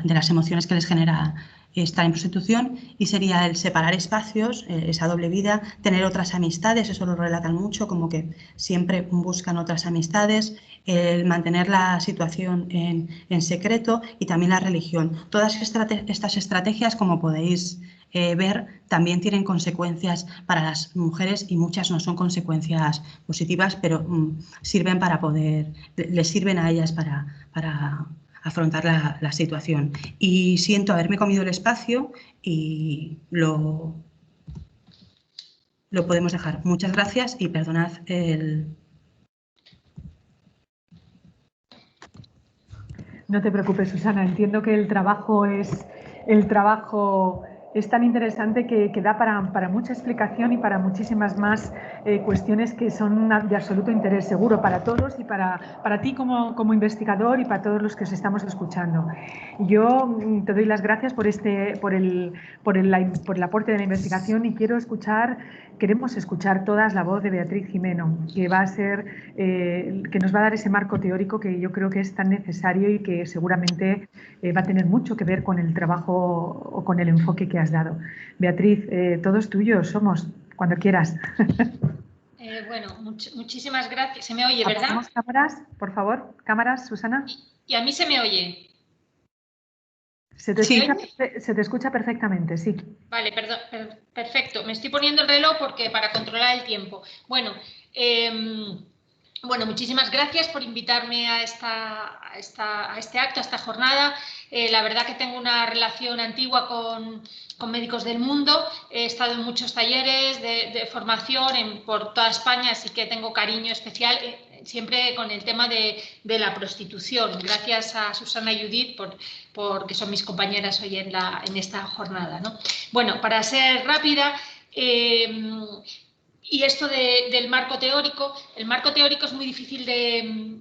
las emociones que les genera estar en prostitución, y sería el separar espacios, esa doble vida, tener otras amistades, eso lo relatan mucho, como que siempre buscan otras amistades, el mantener la situación en secreto y también la religión. Todas estas estrategias, como podéis ver, también tienen consecuencias para las mujeres y muchas no son consecuencias positivas, pero sirven para les sirven a ellas para afrontar la situación. Y siento haberme comido el espacio y lo podemos dejar. Muchas gracias y perdonad No te preocupes, Susana. Entiendo que el trabajo es tan interesante que da para mucha explicación y para muchísimas más cuestiones que son de absoluto interés, seguro, para todos y para ti como investigador y para todos los que os estamos escuchando. Yo te doy las gracias por el aporte de la investigación y queremos escuchar todas la voz de Beatriz Gimeno, que va a ser, que nos va a dar ese marco teórico que yo creo que es tan necesario y que seguramente va a tener mucho que ver con el trabajo o con el enfoque que has dado. Beatriz, todos tuyos somos, cuando quieras. Bueno, muchísimas gracias. ¿Se me oye, verdad? ¿Apagamos cámaras, por favor? ¿Cámaras, Susana? ¿Y a mí se me oye? Se te escucha perfectamente, sí. Vale, perdón, perfecto. Me estoy poniendo el reloj para controlar el tiempo. Bueno, muchísimas gracias por invitarme a este acto, a esta jornada. La verdad que tengo una relación antigua con Médicos del Mundo. He estado en muchos talleres de formación por toda España, así que tengo cariño especial siempre con el tema de la prostitución. Gracias a Susana y Judith porque son mis compañeras hoy en esta jornada, ¿no? Bueno, para ser rápida, y esto del marco teórico, el marco teórico es muy difícil de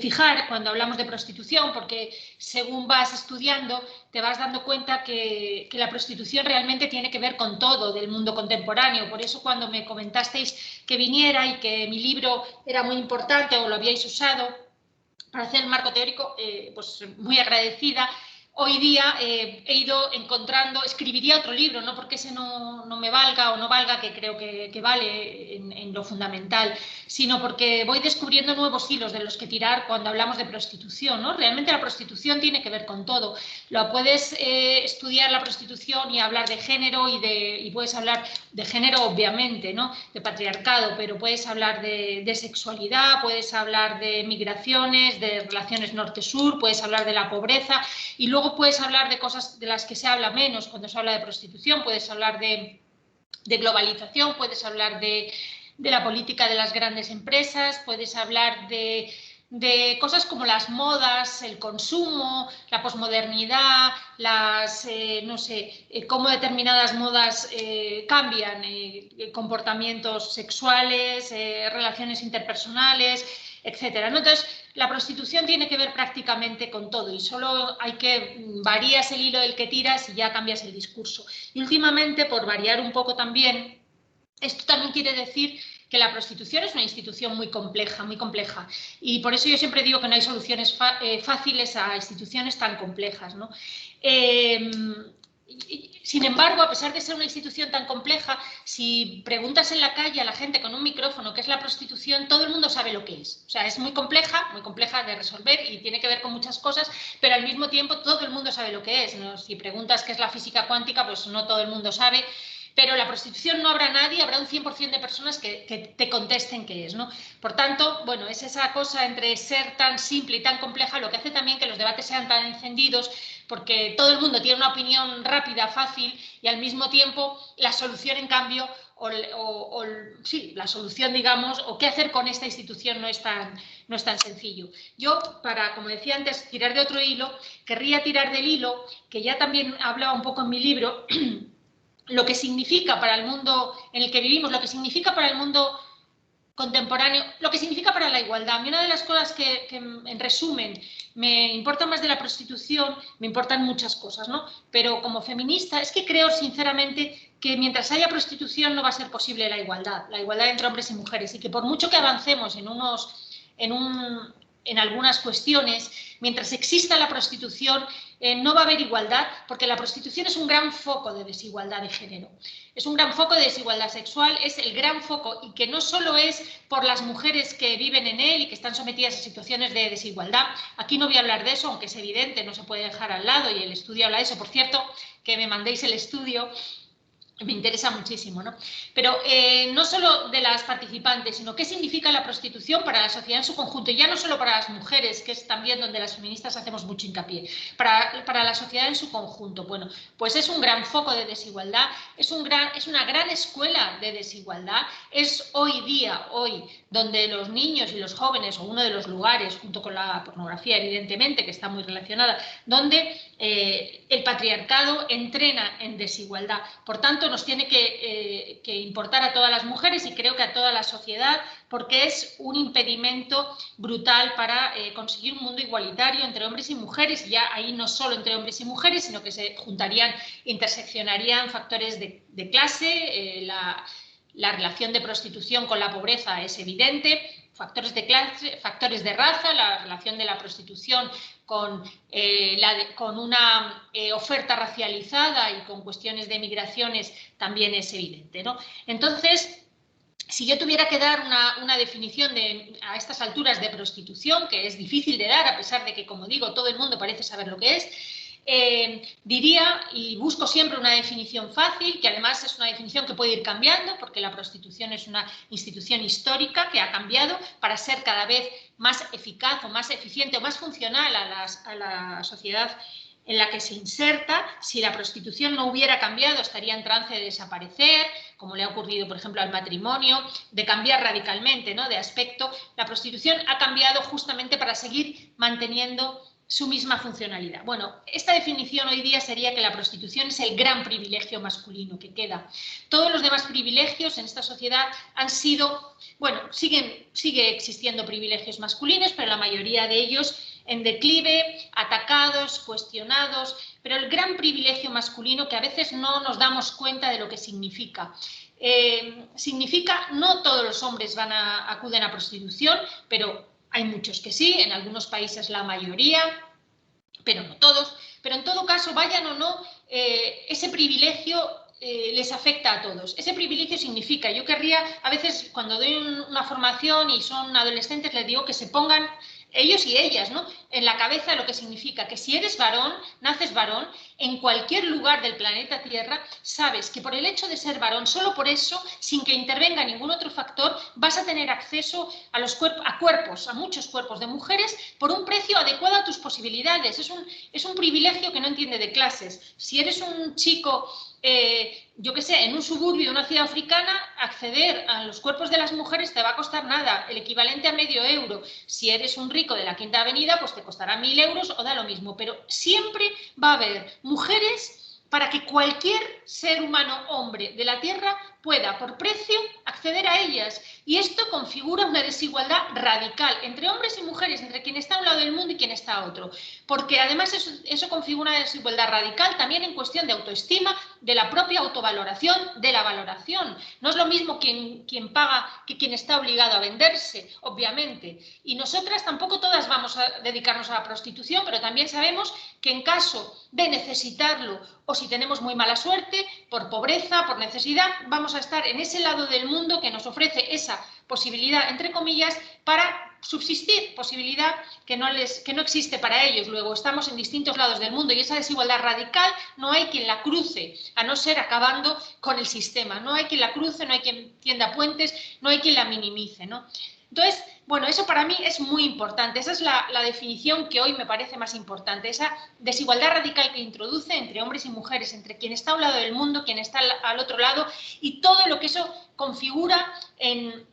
fijar cuando hablamos de prostitución, porque según vas estudiando te vas dando cuenta que la prostitución realmente tiene que ver con todo del mundo contemporáneo. Por eso cuando me comentasteis que viniera y que mi libro era muy importante o lo habíais usado para hacer el marco teórico, pues muy agradecida. Hoy día he ido encontrando, escribiría otro libro, no porque ese no me valga o no valga, que creo que vale en lo fundamental, sino porque voy descubriendo nuevos hilos de los que tirar cuando hablamos de prostitución, ¿no? Realmente la prostitución tiene que ver con todo. Puedes estudiar la prostitución y hablar de género y puedes hablar de género, obviamente, ¿no? De patriarcado, pero puedes hablar de sexualidad, puedes hablar de migraciones, de relaciones norte-sur, puedes hablar de la pobreza y luego puedes hablar de cosas de las que se habla menos cuando se habla de prostitución, puedes hablar de globalización, puedes hablar de la política de las grandes empresas, puedes hablar de cosas como las modas, el consumo, la posmodernidad, no sé, cómo determinadas modas cambian comportamientos sexuales, relaciones interpersonales, etcétera, ¿no? Entonces, la prostitución tiene que ver prácticamente con todo y solo hay que variar el hilo del que tiras y ya cambias el discurso. Y últimamente, por variar un poco también, esto también quiere decir que la prostitución es una institución muy compleja y por eso yo siempre digo que no hay soluciones fáciles a instituciones tan complejas, ¿no? Sin embargo, a pesar de ser una institución tan compleja, si preguntas en la calle a la gente con un micrófono qué es la prostitución, todo el mundo sabe lo que es. O sea, es muy compleja de resolver y tiene que ver con muchas cosas, pero al mismo tiempo todo el mundo sabe lo que es, ¿no? Si preguntas qué es la física cuántica, pues no todo el mundo sabe. Pero la prostitución no habrá nadie, habrá un 100% de personas que te contesten qué es, ¿no? Por tanto, bueno, es esa cosa entre ser tan simple y tan compleja lo que hace también que los debates sean tan encendidos, porque todo el mundo tiene una opinión rápida, fácil, y al mismo tiempo la solución, en cambio, la solución, digamos, o qué hacer con esta institución no es tan sencillo. Yo, como decía antes, tirar de otro hilo, querría tirar del hilo, que ya también hablaba un poco en mi libro, lo que significa para el mundo en el que vivimos, lo que significa para el mundo contemporáneo, lo que significa para la igualdad. A mí una de las cosas que en resumen me importa más de la prostitución, me importan muchas cosas, ¿no? Pero como feminista es que creo sinceramente que mientras haya prostitución no va a ser posible la igualdad entre hombres y mujeres, y que por mucho que avancemos en en algunas cuestiones, mientras exista la prostitución, no va a haber igualdad, porque la prostitución es un gran foco de desigualdad de género. Es un gran foco de desigualdad sexual, es el gran foco, y que no solo es por las mujeres que viven en él y que están sometidas a situaciones de desigualdad. Aquí no voy a hablar de eso, aunque es evidente, no se puede dejar al lado, y el estudio habla de eso. Por cierto, que me mandéis el estudio, me interesa muchísimo, ¿no? Pero no solo de las participantes, sino qué significa la prostitución para la sociedad en su conjunto, y ya no solo para las mujeres, que es también donde las feministas hacemos mucho hincapié, para la sociedad en su conjunto. Bueno, pues es un gran foco de desigualdad, es una gran escuela de desigualdad, es hoy, donde los niños y los jóvenes, o uno de los lugares, junto con la pornografía, evidentemente, que está muy relacionada, donde el patriarcado entrena en desigualdad. Por tanto, nos tiene que importar a todas las mujeres, y creo que a toda la sociedad, porque es un impedimento brutal para conseguir un mundo igualitario entre hombres y mujeres. Ya ahí no solo entre hombres y mujeres, sino que se juntarían, interseccionarían factores de clase, la relación de prostitución con la pobreza es evidente, factores de clase, factores de raza, la relación de la prostitución con una oferta racializada y con cuestiones de migraciones también es evidente, ¿no? Entonces, si yo tuviera que dar una definición a estas alturas de prostitución, que es difícil de dar, a pesar de que, como digo, todo el mundo parece saber lo que es, diría, y busco siempre una definición fácil, que además es una definición que puede ir cambiando, porque la prostitución es una institución histórica que ha cambiado para ser cada vez más eficaz o más eficiente o más funcional a la sociedad en la que se inserta. Si la prostitución no hubiera cambiado, estaría en trance de desaparecer, como le ha ocurrido, por ejemplo, al matrimonio, de cambiar radicalmente, ¿no?, de aspecto. La prostitución ha cambiado justamente para seguir manteniendo su misma funcionalidad. Bueno, esta definición hoy día sería que la prostitución es el gran privilegio masculino que queda. Todos los demás privilegios en esta sociedad han sido, bueno, sigue existiendo privilegios masculinos, pero la mayoría de ellos en declive, atacados, cuestionados, pero el gran privilegio masculino, que a veces no nos damos cuenta de lo que significa. Significa, no todos los hombres acuden a prostitución, pero hay muchos que sí, en algunos países la mayoría, pero no todos. Pero en todo caso, vayan o no, ese privilegio les afecta a todos. Ese privilegio significa, yo querría, a veces cuando doy una formación y son adolescentes, les digo que se pongan ellos y ellas, ¿no?, en la cabeza lo que significa que si eres varón, naces varón, en cualquier lugar del planeta Tierra, sabes que por el hecho de ser varón, solo por eso, sin que intervenga ningún otro factor, vas a tener acceso a muchos cuerpos de mujeres por un precio adecuado a tus posibilidades. Es un privilegio que no entiende de clases. Si eres un chico, yo qué sé, en un suburbio de una ciudad africana, acceder a los cuerpos de las mujeres te va a costar nada, el equivalente a €medio. Si eres un rico de la Quinta Avenida, pues te costará 1.000 euros o da lo mismo, pero siempre va a haber mujeres para que cualquier ser humano, hombre de la Tierra, pueda por precio acceder a ellas. Y esto configura una desigualdad radical entre hombres y mujeres, entre quien está a un lado del mundo y quien está a otro. Porque además eso configura una desigualdad radical también en cuestión de autoestima, de la propia autovaloración, de la valoración. No es lo mismo quien paga que quien está obligado a venderse, obviamente. Y nosotras tampoco todas vamos a dedicarnos a la prostitución, pero también sabemos que en caso de necesitarlo, o si tenemos muy mala suerte, por pobreza, por necesidad, vamos a estar en ese lado del mundo que nos ofrece esa posibilidad, entre comillas, para subsistir, posibilidad que no existe para ellos. Luego estamos en distintos lados del mundo y esa desigualdad radical no hay quien la cruce, a no ser acabando con el sistema. No hay quien la cruce, no hay quien tienda puentes, no hay quien la minimice, ¿no? Entonces, bueno, eso para mí es muy importante. Esa es la definición que hoy me parece más importante. Esa desigualdad radical que introduce entre hombres y mujeres, entre quien está a un lado del mundo, quien está al otro lado, y todo lo que eso configura en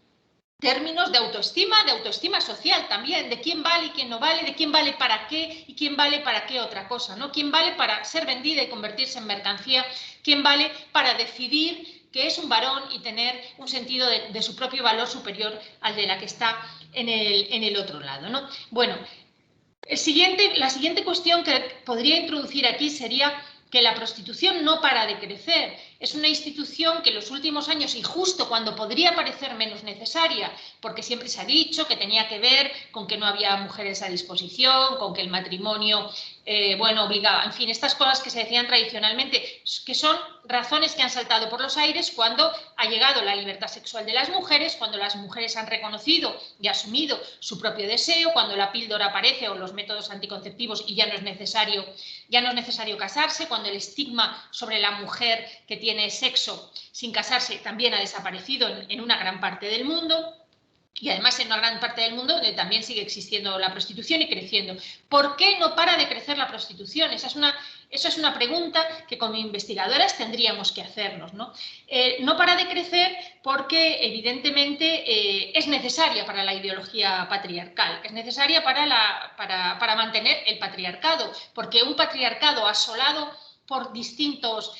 términos de autoestima social también, de quién vale y quién no vale, de quién vale para qué y quién vale para qué otra cosa, ¿no? Quién vale para ser vendida y convertirse en mercancía, quién vale para decidir que es un varón y tener un sentido de su propio valor superior al de la que está en el otro lado, ¿no? Bueno, la siguiente cuestión que podría introducir aquí sería que la prostitución no para de crecer. Es una institución que en los últimos años, y justo cuando podría parecer menos necesaria, porque siempre se ha dicho que tenía que ver con que no había mujeres a disposición, con que el matrimonio, bueno, obligaba, en fin, estas cosas que se decían tradicionalmente, que son razones que han saltado por los aires cuando ha llegado la libertad sexual de las mujeres, cuando las mujeres han reconocido y asumido su propio deseo, cuando la píldora aparece o los métodos anticonceptivos y ya no es necesario casarse, cuando el estigma sobre la mujer que tiene sexo sin casarse también ha desaparecido en una gran parte del mundo. Y además en una gran parte del mundo donde también sigue existiendo la prostitución y creciendo. ¿Por qué no para de crecer la prostitución? Esa es una pregunta que como investigadoras tendríamos que hacernos, ¿no? No para de crecer porque evidentemente es necesaria para la ideología patriarcal, es necesaria para mantener el patriarcado, porque un patriarcado asolado por distintos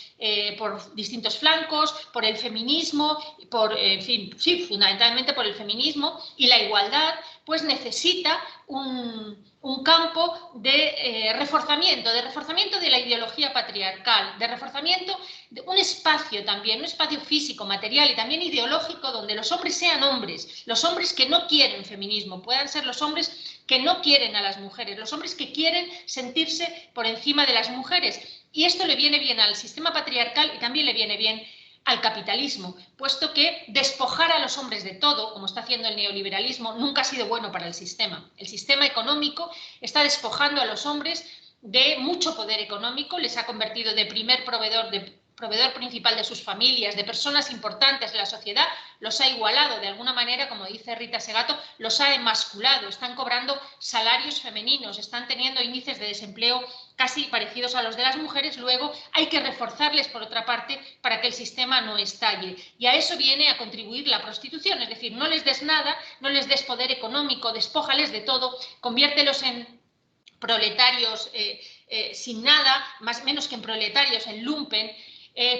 flancos, por el feminismo, en fin, sí, fundamentalmente por el feminismo y la igualdad, pues necesita un campo de reforzamiento de la ideología patriarcal, de reforzamiento de un espacio también, un espacio físico, material y también ideológico donde los hombres sean hombres, los hombres que no quieren feminismo, puedan ser los hombres que no quieren a las mujeres, los hombres que quieren sentirse por encima de las mujeres. Y esto le viene bien al sistema patriarcal y también le viene bien al capitalismo, puesto que despojar a los hombres de todo, como está haciendo el neoliberalismo, nunca ha sido bueno para el sistema. El sistema económico está despojando a los hombres de mucho poder económico, les ha convertido de primer proveedor principal de sus familias, de personas importantes de la sociedad, los ha igualado de alguna manera, como dice Rita Segato, los ha emasculado, están cobrando salarios femeninos, están teniendo índices de desempleo casi parecidos a los de las mujeres. Luego hay que reforzarles por otra parte para que el sistema no estalle, y a eso viene a contribuir la prostitución, es decir, no les des nada, no les des poder económico, despójales de todo, conviértelos en proletarios sin nada, menos que en proletarios, en lumpen,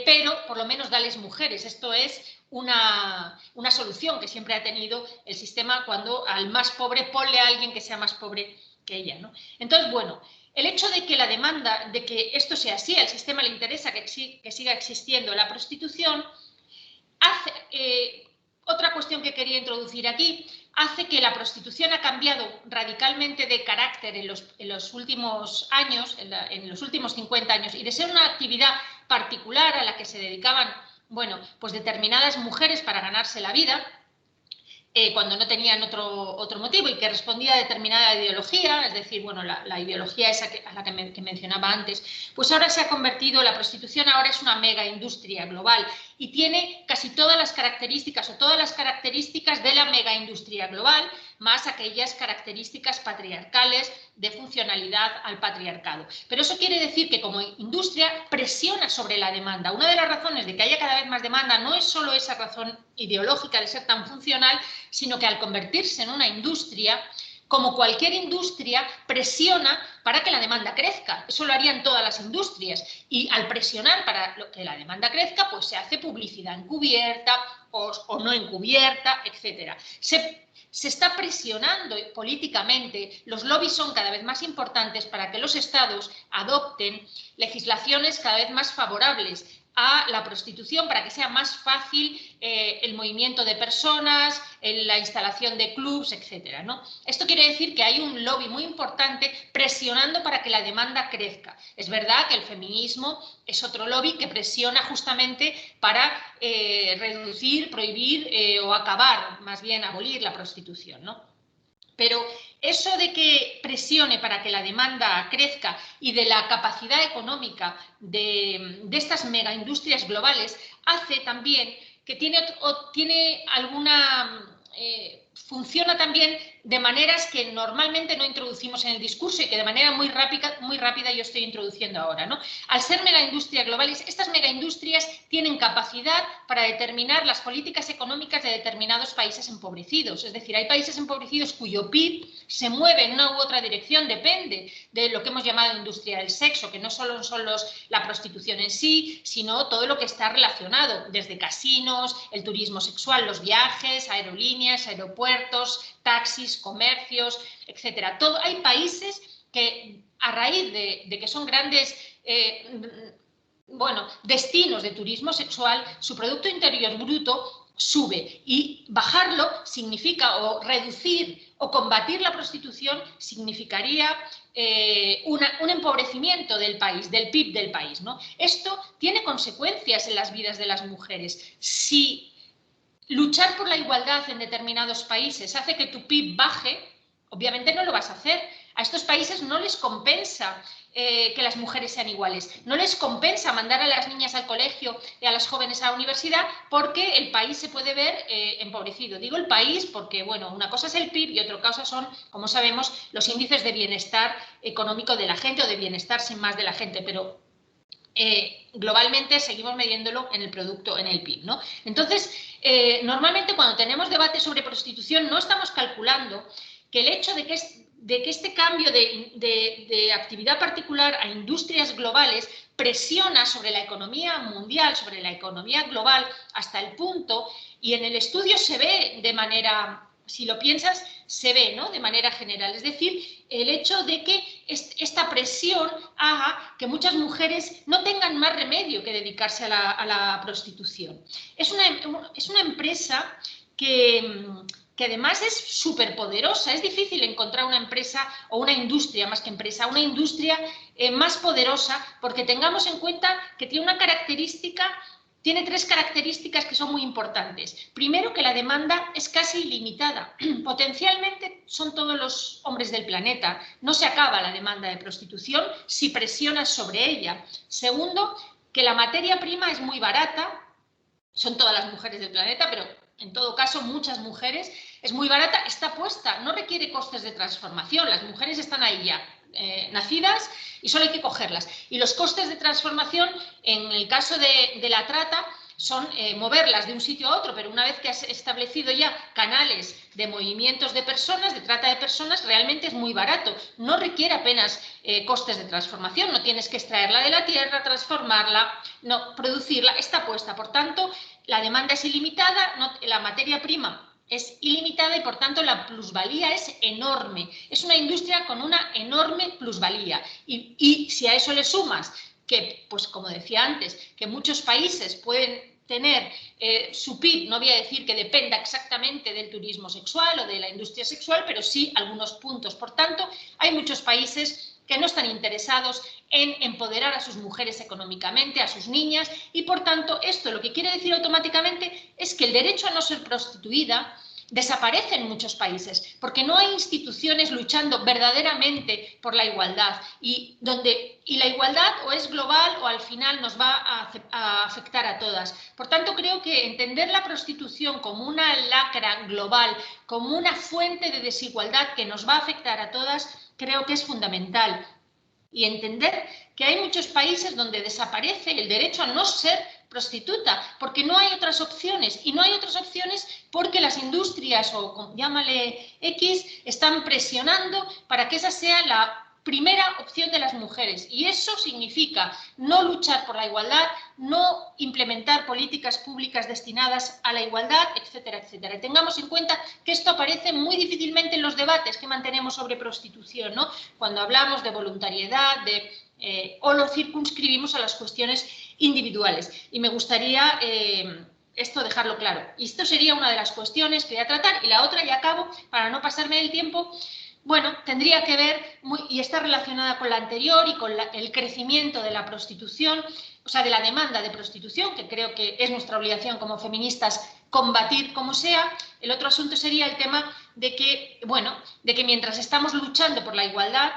pero por lo menos dales mujeres. Esto es una solución que siempre ha tenido el sistema, cuando al más pobre ponle a alguien que sea más pobre que ella, ¿no? Entonces, bueno, el hecho de que la demanda, de que esto sea así, al sistema le interesa que siga existiendo la prostitución, hace, otra cuestión que quería introducir aquí, hace que la prostitución ha cambiado radicalmente de carácter en los últimos años, en los últimos 50 años, y de ser una actividad particular a la que se dedicaban, bueno, pues determinadas mujeres para ganarse la vida, cuando no tenían otro motivo y que respondía a determinada ideología, es decir, bueno, la ideología esa a la que mencionaba antes, pues ahora se ha convertido, la prostitución ahora es una mega industria global y tiene casi todas las características o todas las características de la mega industria global, más aquellas características patriarcales de funcionalidad al patriarcado. Pero eso quiere decir que como industria presiona sobre la demanda. Una de las razones de que haya cada vez más demanda no es solo esa razón ideológica de ser tan funcional, sino que al convertirse en una industria, como cualquier industria, presiona para que la demanda crezca. Eso lo harían todas las industrias. Y al presionar para que la demanda crezca, pues se hace publicidad encubierta o no encubierta, etc. Se está presionando políticamente, los lobbies son cada vez más importantes para que los estados adopten legislaciones cada vez más favorables a la prostitución, para que sea más fácil el movimiento de personas, la instalación de clubs, etc., ¿no? Esto quiere decir que hay un lobby muy importante presionando para que la demanda crezca. Es verdad que el feminismo es otro lobby que presiona justamente para reducir, prohibir o acabar, más bien abolir la prostitución, ¿no? Pero eso de que presione para que la demanda crezca y de la capacidad económica de estas megaindustrias globales hace también que tiene alguna... funciona también de maneras que normalmente no introducimos en el discurso y que de manera muy rápida yo estoy introduciendo ahora, ¿no? Al ser megaindustrias globales, estas megaindustrias tienen capacidad para determinar las políticas económicas de determinados países empobrecidos. Es decir, hay países empobrecidos cuyo PIB se mueve en una u otra dirección, depende de lo que hemos llamado industria del sexo, que no solo son la prostitución en sí, sino todo lo que está relacionado, desde casinos, el turismo sexual, los viajes, aerolíneas, aeropuertos, taxis, comercios, etcétera. Hay países que, a raíz de que son grandes destinos de turismo sexual, su Producto Interior Bruto sube, y bajarlo significa, o reducir o combatir la prostitución significaría un empobrecimiento del país, del PIB del país, ¿no? Esto tiene consecuencias en las vidas de las mujeres. Si luchar por la igualdad en determinados países hace que tu PIB baje, obviamente no lo vas a hacer. A estos países no les compensa que las mujeres sean iguales, no les compensa mandar a las niñas al colegio y a las jóvenes a la universidad, porque el país se puede ver empobrecido. Digo el país porque, bueno, una cosa es el PIB y otra cosa son, como sabemos, los índices de bienestar económico de la gente, o de bienestar sin más de la gente, pero globalmente seguimos midiéndolo en el producto, en el PIB, ¿no? Entonces, normalmente cuando tenemos debates sobre prostitución no estamos calculando que el hecho de que este cambio de actividad particular a industrias globales presiona sobre la economía mundial, sobre la economía global, hasta el punto, y en el estudio se ve de manera, si lo piensas, se ve, ¿no?, de manera general. Es decir, el hecho de que esta presión haga que muchas mujeres no tengan más remedio que dedicarse a la prostitución. Es una empresa que además es súper poderosa. Es difícil encontrar una empresa, o una industria más que empresa, una industria más poderosa, porque tengamos en cuenta que tiene una característica, tiene tres características que son muy importantes. Primero, que la demanda es casi ilimitada. Potencialmente son todos los hombres del planeta. No se acaba la demanda de prostitución si presionas sobre ella. Segundo, que la materia prima es muy barata. Son todas las mujeres del planeta, pero en todo caso muchas mujeres. Es muy barata, está puesta, no requiere costes de transformación. Las mujeres están ahí ya, nacidas, y solo hay que cogerlas. Y los costes de transformación, en el caso de la trata, son moverlas de un sitio a otro, pero una vez que has establecido ya canales de movimientos de personas, de trata de personas, realmente es muy barato. No requiere apenas costes de transformación, no tienes que extraerla de la tierra, transformarla, no, producirla, está puesta. Por tanto, la demanda es ilimitada, la materia prima es ilimitada, y por tanto la plusvalía es enorme. Es una industria con una enorme plusvalía. Y si a eso le sumas que, pues como decía antes, que muchos países pueden tener su PIB, no voy a decir que dependa exactamente del turismo sexual o de la industria sexual, pero sí algunos puntos. Por tanto, hay muchos países que no están interesados en empoderar a sus mujeres económicamente, a sus niñas, y por tanto esto lo que quiere decir automáticamente es que el derecho a no ser prostituida desaparece en muchos países, porque no hay instituciones luchando verdaderamente por la igualdad, y la igualdad o es global o al final nos va a afectar a todas. Por tanto, creo que entender la prostitución como una lacra global, como una fuente de desigualdad que nos va a afectar a todas, creo que es fundamental. Y entender que hay muchos países donde desaparece el derecho a no ser prostituta, porque no hay otras opciones, y no hay otras opciones porque las industrias, o llámale X, están presionando para que esa sea la primera opción de las mujeres, y eso significa no luchar por la igualdad, no implementar políticas públicas destinadas a la igualdad, etcétera, etcétera. Y tengamos en cuenta que esto aparece muy difícilmente en los debates que mantenemos sobre prostitución, ¿no? Cuando hablamos de voluntariedad, o lo circunscribimos a las cuestiones individuales. Y me gustaría esto dejarlo claro. Y esto sería una de las cuestiones que voy a tratar. Y la otra, y acabo, para no pasarme del tiempo, bueno, tendría que ver, y está relacionada con la anterior y con el crecimiento de la prostitución, o sea, de la demanda de prostitución, que creo que es nuestra obligación como feministas combatir como sea. El otro asunto sería el tema de que, bueno, de que mientras estamos luchando por la igualdad,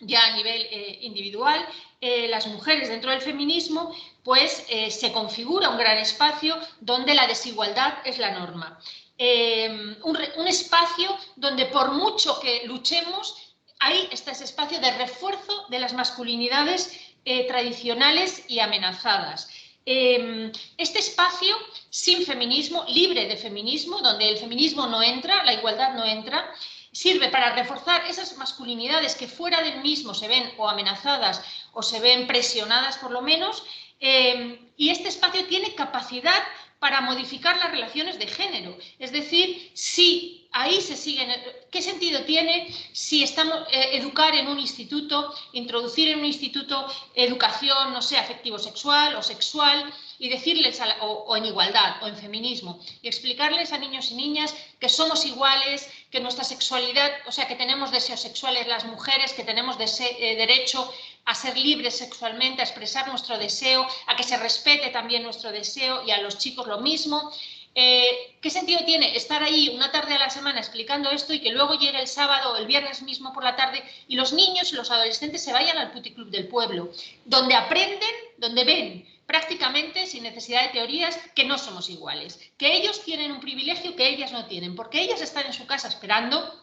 ya a nivel individual, las mujeres dentro del feminismo, pues se configura un gran espacio donde la desigualdad es la norma. Un espacio donde por mucho que luchemos, ahí está ese espacio de refuerzo de las masculinidades tradicionales y amenazadas. Este espacio sin feminismo, libre de feminismo, donde el feminismo no entra, la igualdad no entra, sirve para reforzar esas masculinidades que fuera del mismo se ven o amenazadas o se ven presionadas por lo menos, y este espacio tiene capacidad para modificar las relaciones de género. Es decir, si ahí se siguen, ¿qué sentido tiene si estamos educar en un instituto, introducir en un instituto educación, no sé, afectivo-sexual o sexual, y decirles, o en igualdad, o en feminismo, y explicarles a niños y niñas que somos iguales, que nuestra sexualidad, o sea, que tenemos deseos sexuales las mujeres, que tenemos derecho a ser libres sexualmente, a expresar nuestro deseo, a que se respete también nuestro deseo, y a los chicos lo mismo. ¿Qué sentido tiene estar ahí una tarde a la semana explicando esto y que luego llegue el sábado o el viernes mismo por la tarde y los niños y los adolescentes se vayan al puticlub del pueblo, donde aprenden, donde ven prácticamente, sin necesidad de teorías, que no somos iguales, que ellos tienen un privilegio que ellas no tienen, porque ellas están en su casa esperando,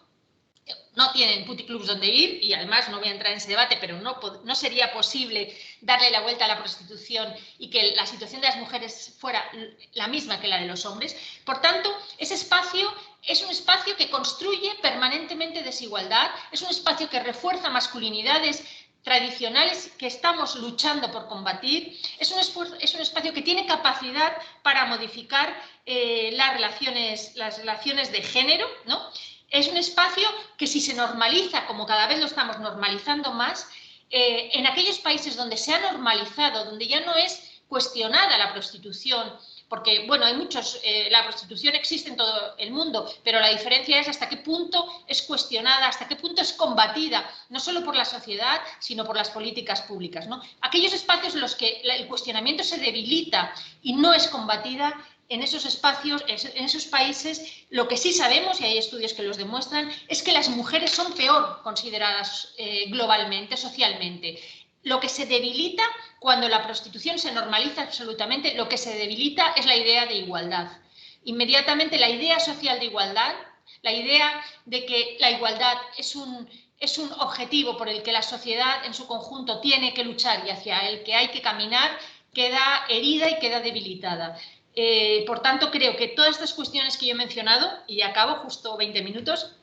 no tienen puticlubs donde ir, y además no voy a entrar en ese debate, pero no sería posible darle la vuelta a la prostitución y que la situación de las mujeres fuera la misma que la de los hombres. Por tanto, ese espacio es un espacio que construye permanentemente desigualdad, es un espacio que refuerza masculinidades tradicionales que estamos luchando por combatir, es un espacio que tiene capacidad para modificar las relaciones de género, ¿no? Es un espacio que, si se normaliza, como cada vez lo estamos normalizando más, en aquellos países donde se ha normalizado, donde ya no es cuestionada la prostitución, porque, bueno, hay muchos, la prostitución existe en todo el mundo, pero la diferencia es hasta qué punto es cuestionada, hasta qué punto es combatida, no solo por la sociedad, sino por las políticas públicas, ¿no? Aquellos espacios en los que el cuestionamiento se debilita y no es combatida, en esos espacios, en esos países, lo que sí sabemos, y hay estudios que los demuestran, es que las mujeres son peor consideradas globalmente, socialmente. Lo que se debilita cuando la prostitución se normaliza absolutamente, lo que se debilita es la idea de igualdad. Inmediatamente la idea social de igualdad, la idea de que la igualdad es un objetivo por el que la sociedad en su conjunto tiene que luchar y hacia el que hay que caminar, queda herida y queda debilitada. Por tanto, creo que todas estas cuestiones que yo he mencionado, y acabo justo 20 minutos,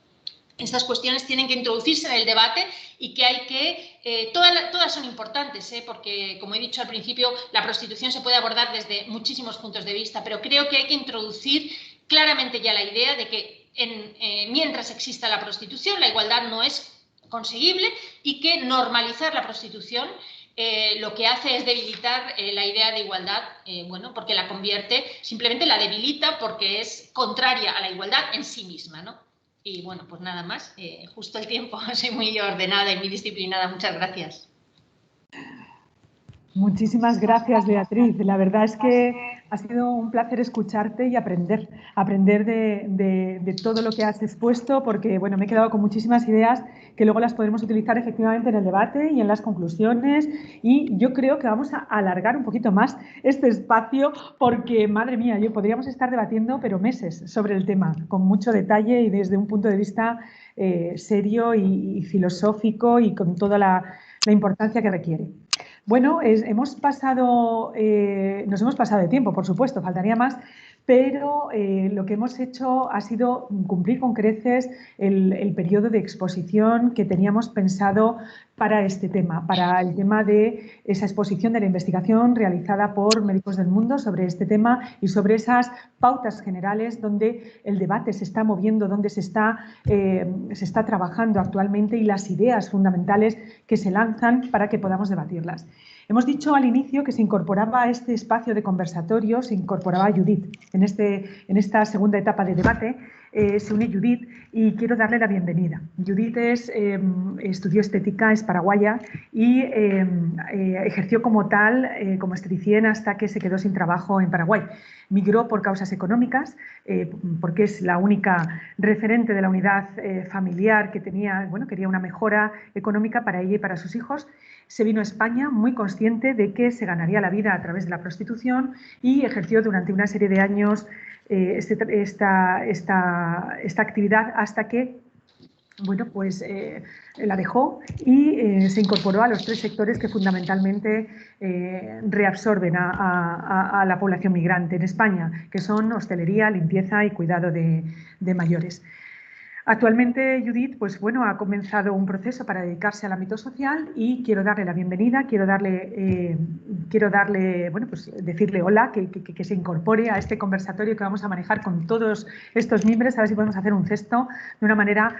estas cuestiones tienen que introducirse en el debate y que hay que... todas son importantes, porque, como he dicho al principio, la prostitución se puede abordar desde muchísimos puntos de vista, pero creo que hay que introducir claramente ya la idea de que mientras exista la prostitución, la igualdad no es conseguible y que normalizar la prostitución lo que hace es debilitar la idea de igualdad, bueno, porque la convierte, simplemente la debilita porque es contraria a la igualdad en sí misma, ¿no? Y bueno, pues nada más, justo el tiempo, soy muy ordenada y muy disciplinada, muchas gracias. Muchísimas gracias, Beatriz. La verdad es que ha sido un placer escucharte y aprender de todo lo que has expuesto, porque bueno, me he quedado con muchísimas ideas que luego las podremos utilizar efectivamente en el debate y en las conclusiones, y yo creo que vamos a alargar un poquito más este espacio porque, madre mía, podríamos estar debatiendo pero meses sobre el tema, con mucho detalle y desde un punto de vista serio y filosófico y con toda la importancia que requiere. Bueno, nos hemos pasado de tiempo, por supuesto, faltaría más, pero lo que hemos hecho ha sido cumplir con creces el periodo de exposición que teníamos pensado para este tema, para el tema de esa exposición de la investigación realizada por Médicos del Mundo sobre este tema y sobre esas pautas generales donde el debate se está moviendo, donde se está trabajando actualmente y las ideas fundamentales que se lanzan para que podamos debatirlas. Hemos dicho al inicio que se incorporaba a este espacio de conversatorio, se incorporaba Judith. En esta segunda etapa de debate se une Judith y quiero darle la bienvenida. Judith estudió estética, es paraguaya y ejerció como tal, como esteticien, hasta que se quedó sin trabajo en Paraguay. Migró por causas económicas, porque es la única referente de la unidad familiar que tenía, bueno, quería una mejora económica para ella y para sus hijos. Se vino a España muy consciente de que se ganaría la vida a través de la prostitución y ejerció durante una serie de años esta actividad hasta que, bueno, pues la dejó y se incorporó a los 3 sectores que fundamentalmente reabsorben a la población migrante en España, que son hostelería, limpieza y cuidado de mayores. Actualmente Judith, pues bueno, ha comenzado un proceso para dedicarse al ámbito social y quiero darle la bienvenida, quiero darle, bueno, pues decirle hola, que se incorpore a este conversatorio que vamos a manejar con todos estos miembros, a ver si podemos hacer un cesto de una manera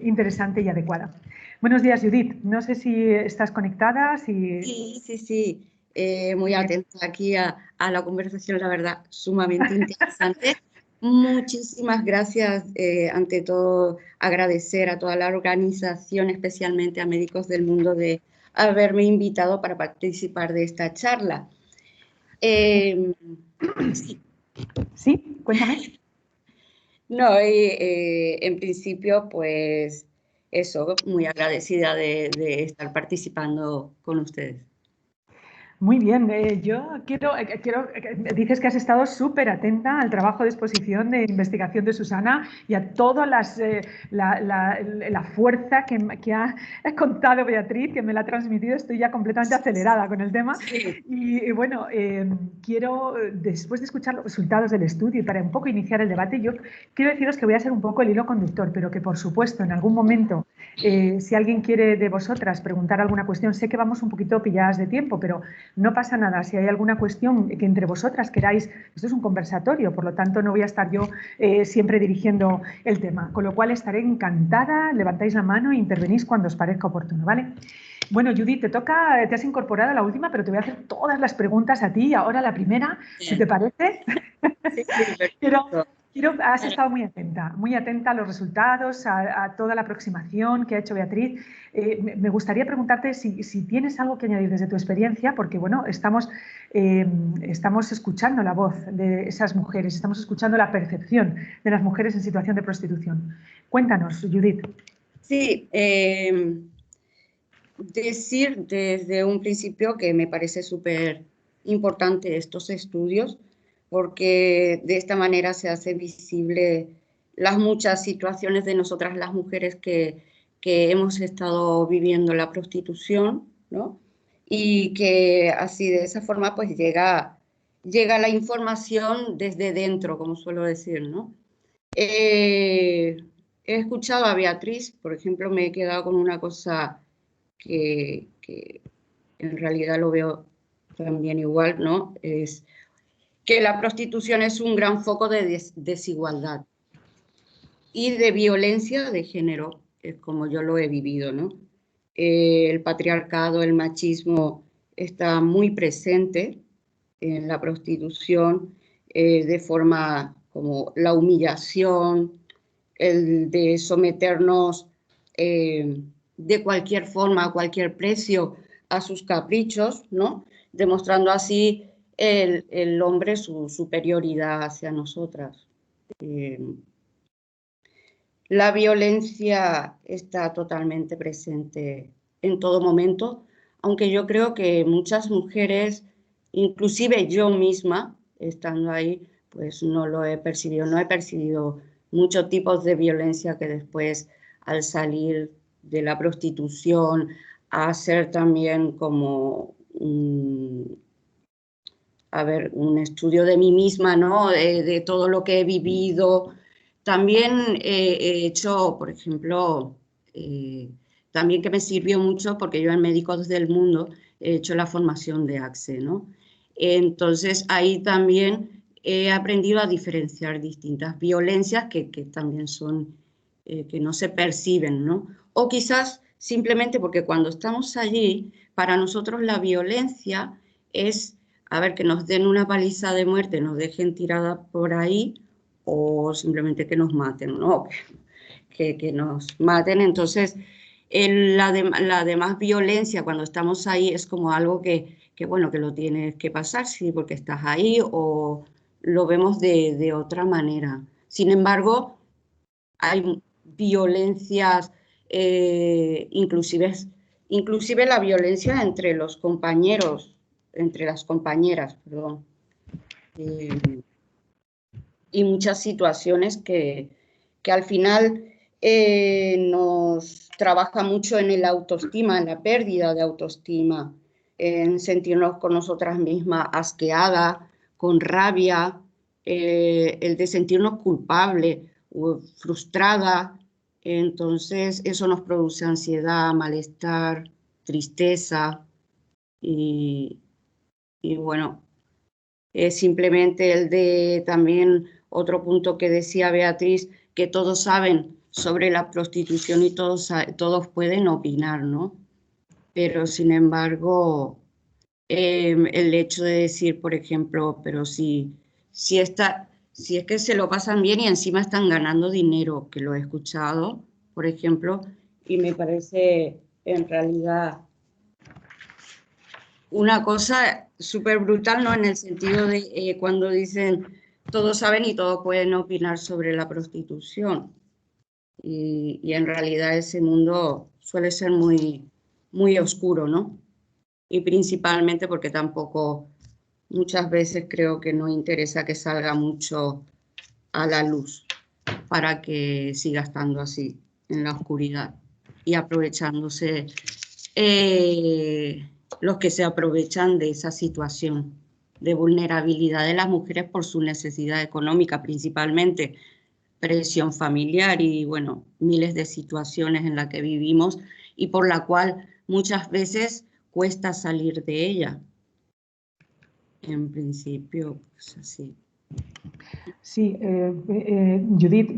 interesante y adecuada. Buenos días, Judith. No sé si estás conectada. Sí. Muy atenta aquí a la conversación, la verdad, sumamente interesante. Muchísimas gracias. Ante todo, agradecer a toda la organización, especialmente a Médicos del Mundo, de haberme invitado para participar de esta charla. Sí, cuéntame. No, en principio, pues eso, muy agradecida de estar participando con ustedes. Muy bien, yo dices que has estado súper atenta al trabajo de exposición de investigación de Susana y a toda la fuerza que ha contado Beatriz, que me la ha transmitido. Estoy ya completamente acelerada con el tema. Sí. Y bueno, quiero, después de escuchar los resultados del estudio y para un poco iniciar el debate, yo quiero deciros que voy a ser un poco el hilo conductor, pero que por supuesto en algún momento, si alguien quiere de vosotras preguntar alguna cuestión, sé que vamos un poquito pilladas de tiempo, pero no pasa nada. Si hay alguna cuestión que entre vosotras queráis, esto es un conversatorio, por lo tanto no voy a estar yo siempre dirigiendo el tema, con lo cual estaré encantada, levantáis la mano e intervenís cuando os parezca oportuno, ¿vale? Bueno, Judith, te has incorporado a la última, pero te voy a hacer todas las preguntas a ti. Ahora la primera, si te parece. Sí, perfecto. Has estado muy atenta a los resultados, a toda la aproximación que ha hecho Beatriz. Me gustaría preguntarte si tienes algo que añadir desde tu experiencia, porque bueno, estamos escuchando la voz de esas mujeres, estamos escuchando la percepción de las mujeres en situación de prostitución. Cuéntanos, Judith. Sí, decir desde un principio que me parece súper importante estos estudios, porque de esta manera se hace visible las muchas situaciones de nosotras las mujeres que hemos estado viviendo la prostitución, ¿no? Y que así de esa forma pues llega la información desde dentro, como suelo decir, ¿no? He escuchado a Beatriz, por ejemplo, me he quedado con una cosa que en realidad lo veo también igual, ¿no? Es que la prostitución es un gran foco de desigualdad y de violencia de género, como yo lo he vivido, ¿no? El patriarcado, el machismo está muy presente en la prostitución, de forma como la humillación, el de someternos de cualquier forma, a cualquier precio, a sus caprichos, ¿no? Demostrando así el hombre su superioridad hacia nosotras. La violencia está totalmente presente en todo momento, aunque yo creo que muchas mujeres, inclusive yo misma, estando ahí, pues no lo he percibido, no he percibido muchos tipos de violencia que después, al salir de la prostitución, a hacer también como un estudio de mí misma, ¿no? De todo lo que he vivido. También he hecho, por ejemplo, también que me sirvió mucho, porque yo en Médicos del Mundo he hecho la formación de ACSE, ¿no? Entonces ahí también he aprendido a diferenciar distintas violencias que también son, que no se perciben, ¿no? O quizás simplemente porque cuando estamos allí, para nosotros la violencia es, a ver, que nos den una paliza de muerte, nos dejen tirada por ahí, o simplemente que nos maten, ¿no? Que nos maten. Entonces, la demás violencia cuando estamos ahí es como algo que bueno, que lo tienes que pasar, sí, porque estás ahí, o lo vemos de otra manera. Sin embargo, hay violencias, inclusive la violencia entre los compañeros, entre las compañeras, perdón. Y muchas situaciones que al final nos trabaja mucho en el autoestima, en la pérdida de autoestima, en sentirnos con nosotras mismas asqueadas, con rabia, el de sentirnos culpables frustrada. Entonces eso nos produce ansiedad, malestar, tristeza y bueno, es simplemente el de también otro punto que decía Beatriz, que todos saben sobre la prostitución y todos pueden opinar, ¿no? Pero sin embargo, el hecho de decir, por ejemplo, pero si es que se lo pasan bien y encima están ganando dinero, que lo he escuchado, por ejemplo, y me parece en realidad una cosa súper brutal, ¿no? En el sentido de cuando dicen todos saben y todos pueden opinar sobre la prostitución. Y en realidad ese mundo suele ser muy, muy oscuro, ¿no? Y principalmente porque tampoco muchas veces creo que no interesa que salga mucho a la luz para que siga estando así, en la oscuridad y aprovechándose los que se aprovechan de esa situación de vulnerabilidad de las mujeres por su necesidad económica, principalmente presión familiar y, bueno, miles de situaciones en las que vivimos y por la cual muchas veces cuesta salir de ella. En principio, pues así. Sí, Judith,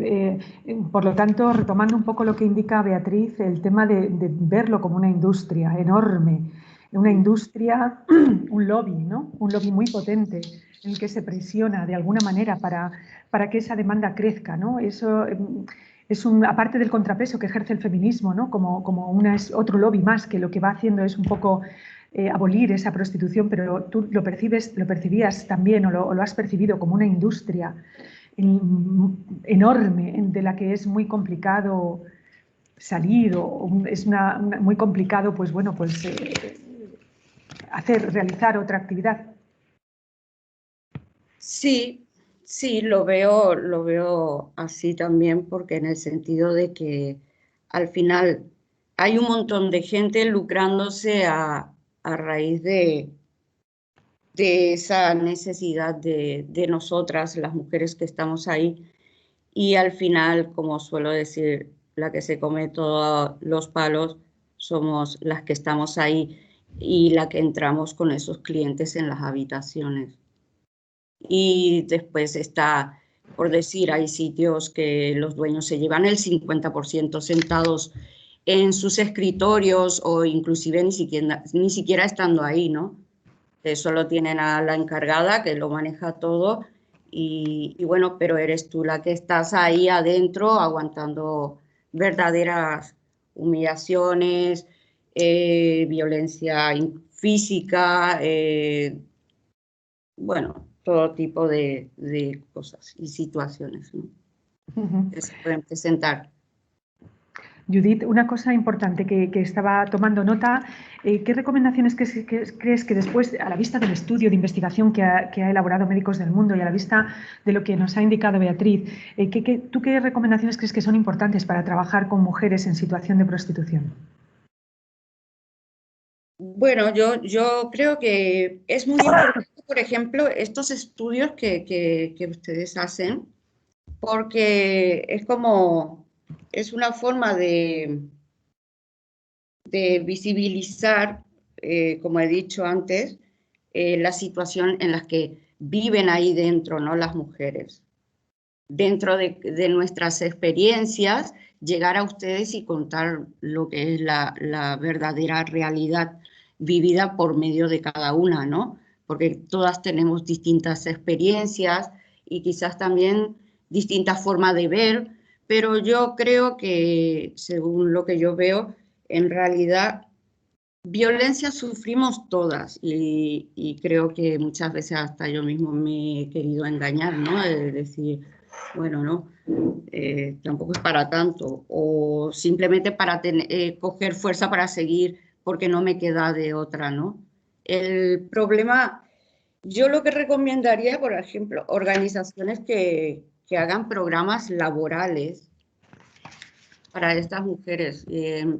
por lo tanto, retomando un poco lo que indica Beatriz, el tema de verlo como una industria enorme, una industria, un lobby, ¿no? Un lobby muy potente en el que se presiona de alguna manera para que esa demanda crezca, ¿no? Eso es aparte del contrapeso que ejerce el feminismo, ¿no? Como otro lobby más que lo que va haciendo es un poco abolir esa prostitución, pero tú lo percibías también o lo has percibido como una industria enorme de la que es muy complicado salir o es muy complicado, pues bueno, pues realizar otra actividad. Sí, sí, lo veo así también, porque en el sentido de que al final hay un montón de gente lucrándose a raíz de esa necesidad de nosotras, las mujeres que estamos ahí, y al final, como suelo decir, la que se come todos los palos somos las que estamos ahí y la que entramos con esos clientes en las habitaciones. Y después está, por decir, hay sitios que los dueños se llevan el 50% sentados en sus escritorios o inclusive ni siquiera estando ahí, ¿no? Solo tienen a la encargada que lo maneja todo y bueno, pero eres tú la que estás ahí adentro aguantando verdaderas humillaciones, violencia física, bueno, todo tipo de cosas y situaciones, ¿no? Que se pueden presentar. Judith, una cosa importante que estaba tomando nota, ¿qué recomendaciones crees que después, a la vista del estudio de investigación que ha elaborado Médicos del Mundo y a la vista de lo que nos ha indicado Beatriz, ¿tú qué recomendaciones crees que son importantes para trabajar con mujeres en situación de prostitución? Bueno, yo creo que es muy importante, por ejemplo, estos estudios que ustedes hacen, porque es una forma de visibilizar, como he dicho antes, la situación en la que viven ahí dentro, ¿no? Las mujeres. Dentro de nuestras experiencias, llegar a ustedes y contar lo que es la verdadera realidad vivida por medio de cada una, ¿no? Porque todas tenemos distintas experiencias y quizás también distintas formas de ver, pero yo creo que, según lo que yo veo, en realidad violencia sufrimos todas y creo que muchas veces hasta yo mismo me he querido engañar, ¿no? De decir, bueno, no, tampoco es para tanto, o simplemente para coger fuerza para seguir porque no me queda de otra, ¿no? El problema, yo lo que recomendaría, por ejemplo, organizaciones que hagan programas laborales para estas mujeres,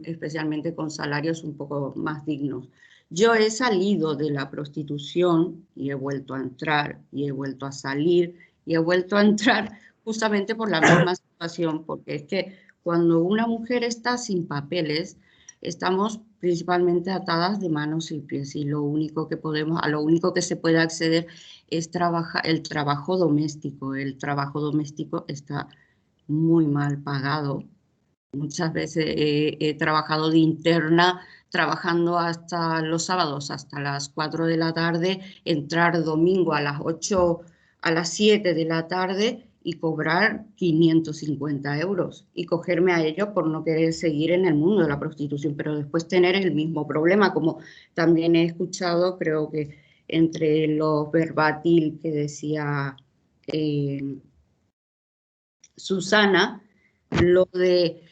especialmente con salarios un poco más dignos. Yo he salido de la prostitución y he vuelto a entrar y he vuelto a salir y he vuelto a entrar justamente por la misma situación, porque es que cuando una mujer está sin papeles, estamos principalmente atadas de manos y pies, y lo único que podemos, a lo único que se puede acceder es el trabajo doméstico. El trabajo doméstico está muy mal pagado. Muchas veces he trabajado de interna, trabajando hasta los sábados, hasta las 4 de la tarde, entrar domingo a las 8, a las 7 de la tarde y cobrar 550 euros y cogerme a ello por no querer seguir en el mundo de la prostitución, pero después tener el mismo problema, como también he escuchado, creo que entre los verbatim que decía Susana, lo de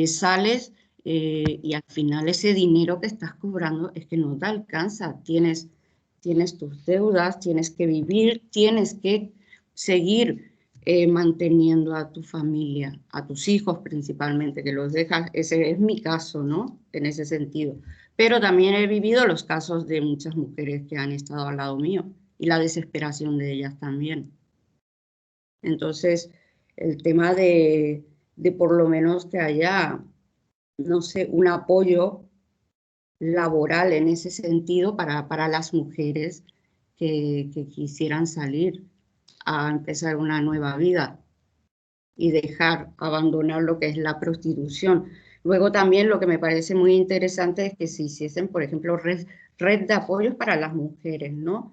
sales y al final ese dinero que estás cobrando es que no te alcanza, tienes tus deudas, tienes que vivir, tienes que seguir manteniendo a tu familia, a tus hijos principalmente, que los dejas, ese es mi caso, ¿no? En ese sentido. Pero también he vivido los casos de muchas mujeres que han estado al lado mío y la desesperación de ellas también. Entonces, el tema de por lo menos que haya, no sé, un apoyo laboral en ese sentido para las mujeres que quisieran salir a empezar una nueva vida y abandonar lo que es la prostitución. Luego también lo que me parece muy interesante es que se hiciesen, por ejemplo, red de apoyos para las mujeres, ¿no?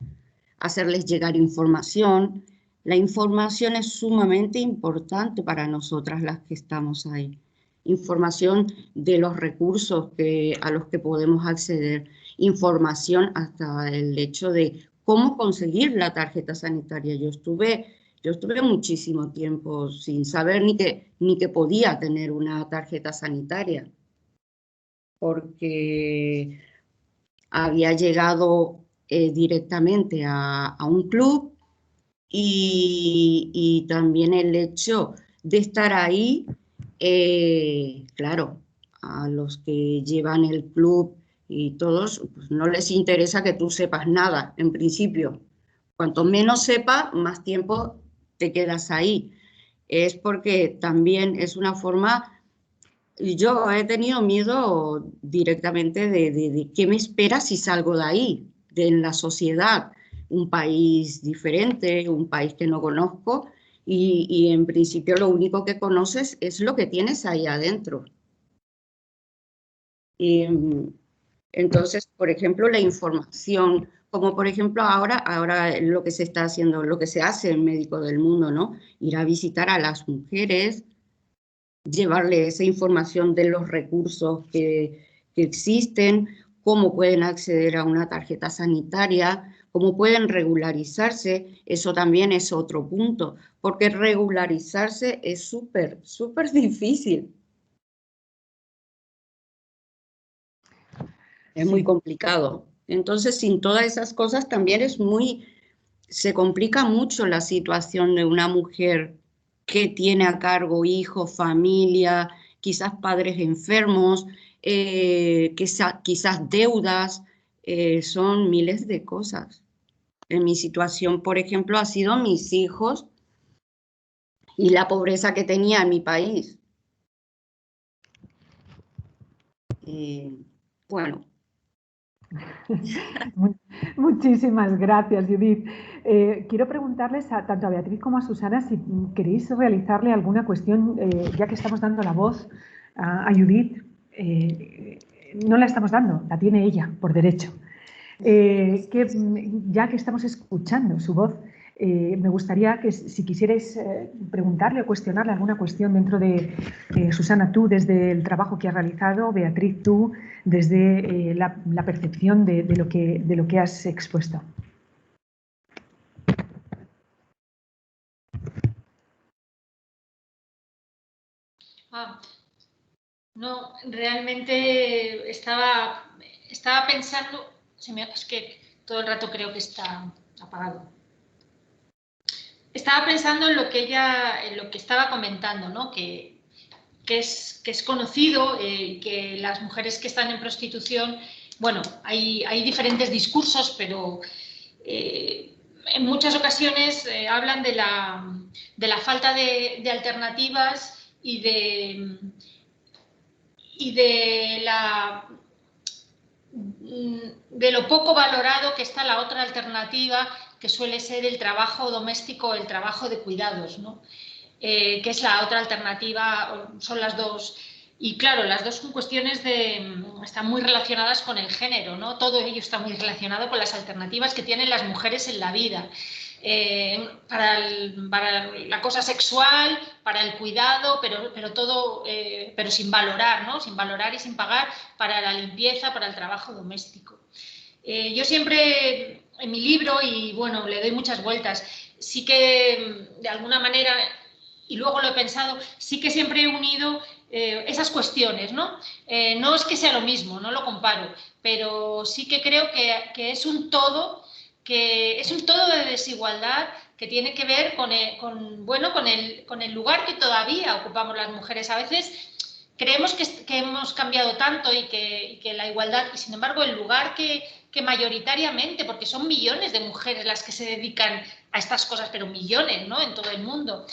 Hacerles llegar información. La información es sumamente importante para nosotras las que estamos ahí. Información de los recursos a los que podemos acceder. Información hasta el hecho de cómo conseguir la tarjeta sanitaria. Yo estuve muchísimo tiempo sin saber ni que podía tener una tarjeta sanitaria, porque había llegado directamente a un club y también el hecho de estar ahí, claro, a los que llevan el club y todos, pues no les interesa que tú sepas nada, en principio. Cuanto menos sepas, más tiempo te quedas ahí. Es porque también es una forma. Yo he tenido miedo directamente de qué me espera si salgo de ahí, en la sociedad, un país diferente, un país que no conozco y en principio lo único que conoces es lo que tienes ahí adentro. Y, entonces, por ejemplo, la información, como por ejemplo ahora lo que se está haciendo, lo que se hace en Médico del Mundo, ¿no? Ir a visitar a las mujeres, llevarle esa información de los recursos que existen, cómo pueden acceder a una tarjeta sanitaria, cómo pueden regularizarse. Eso también es otro punto, porque regularizarse es súper, súper difícil. Es muy complicado. Entonces, sin todas esas cosas también se complica mucho la situación de una mujer que tiene a cargo hijos, familia, quizás padres enfermos, quizás deudas, son miles de cosas. En mi situación, por ejemplo, ha sido mis hijos y la pobreza que tenía en mi país. Bueno. Muchísimas gracias, Judith. Quiero preguntarles tanto a Beatriz como a Susana si queréis realizarle alguna cuestión, ya que estamos dando la voz a Judith. No la estamos dando, la tiene ella por derecho. Ya que estamos escuchando su voz, me gustaría que si quisierais preguntarle o cuestionarle alguna cuestión dentro de Susana, tú desde el trabajo que has realizado, Beatriz, tú desde la percepción de lo que has expuesto. No, realmente estaba pensando, es que todo el rato creo que está apagado. Estaba pensando en lo que estaba comentando, ¿no? Que es conocido que las mujeres que están en prostitución, bueno, hay diferentes discursos, pero en muchas ocasiones hablan de la falta de alternativas y de lo poco valorado que está la otra alternativa, que suele ser el trabajo doméstico, el trabajo de cuidados, ¿no? Que es la otra alternativa, son las dos. Y claro, las dos son cuestiones están muy relacionadas con el género, ¿no? Todo ello está muy relacionado con las alternativas que tienen las mujeres en la vida. Para la cosa sexual, para el cuidado, pero todo, pero sin valorar, ¿no? Sin valorar y sin pagar para la limpieza, para el trabajo doméstico. Yo siempre, en mi libro, y bueno, le doy muchas vueltas, sí que de alguna manera, y luego lo he pensado, sí que siempre he unido esas cuestiones, ¿no? No es que sea lo mismo, no lo comparo, pero sí que creo que es un todo, de desigualdad que tiene que ver con el lugar que todavía ocupamos las mujeres. A veces creemos que hemos cambiado tanto y que la igualdad, y sin embargo el lugar que mayoritariamente, porque son millones de mujeres las que se dedican a estas cosas, pero millones, ¿no? En todo el mundo.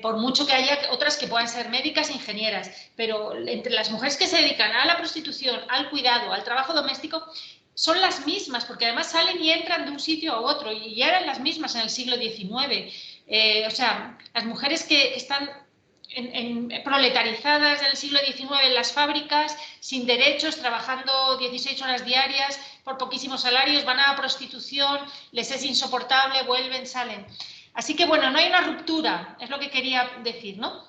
Por mucho que haya otras que puedan ser médicas e ingenieras, pero entre las mujeres que se dedican a la prostitución, al cuidado, al trabajo doméstico, son las mismas, porque además salen y entran de un sitio a otro, y ya eran las mismas en el siglo XIX. O sea, las mujeres que están proletarizadas del siglo XIX en las fábricas, sin derechos, trabajando 16 horas diarias por poquísimos salarios, van a la prostitución, les es insoportable, vuelven, salen. Así que bueno, no hay una ruptura, es lo que quería decir, ¿no?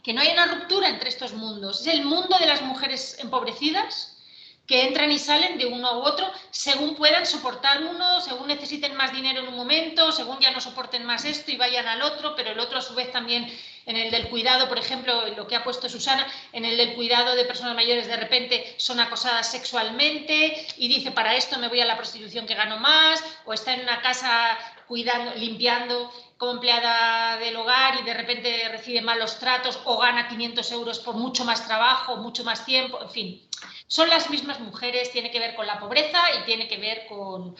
Que no hay una ruptura entre estos mundos. Es el mundo de las mujeres empobrecidas, que entran y salen de uno u otro según puedan soportar uno, según necesiten más dinero en un momento, según ya no soporten más esto y vayan al otro, pero el otro a su vez también, en el del cuidado, por ejemplo, lo que ha puesto Susana, en el del cuidado de personas mayores de repente son acosadas sexualmente y dice, para esto me voy a la prostitución que gano más, o está en una casa cuidando, limpiando como empleada del hogar y de repente recibe malos tratos o gana 500 euros por mucho más trabajo, mucho más tiempo, en fin. Son las mismas mujeres, tiene que ver con la pobreza y tiene que ver con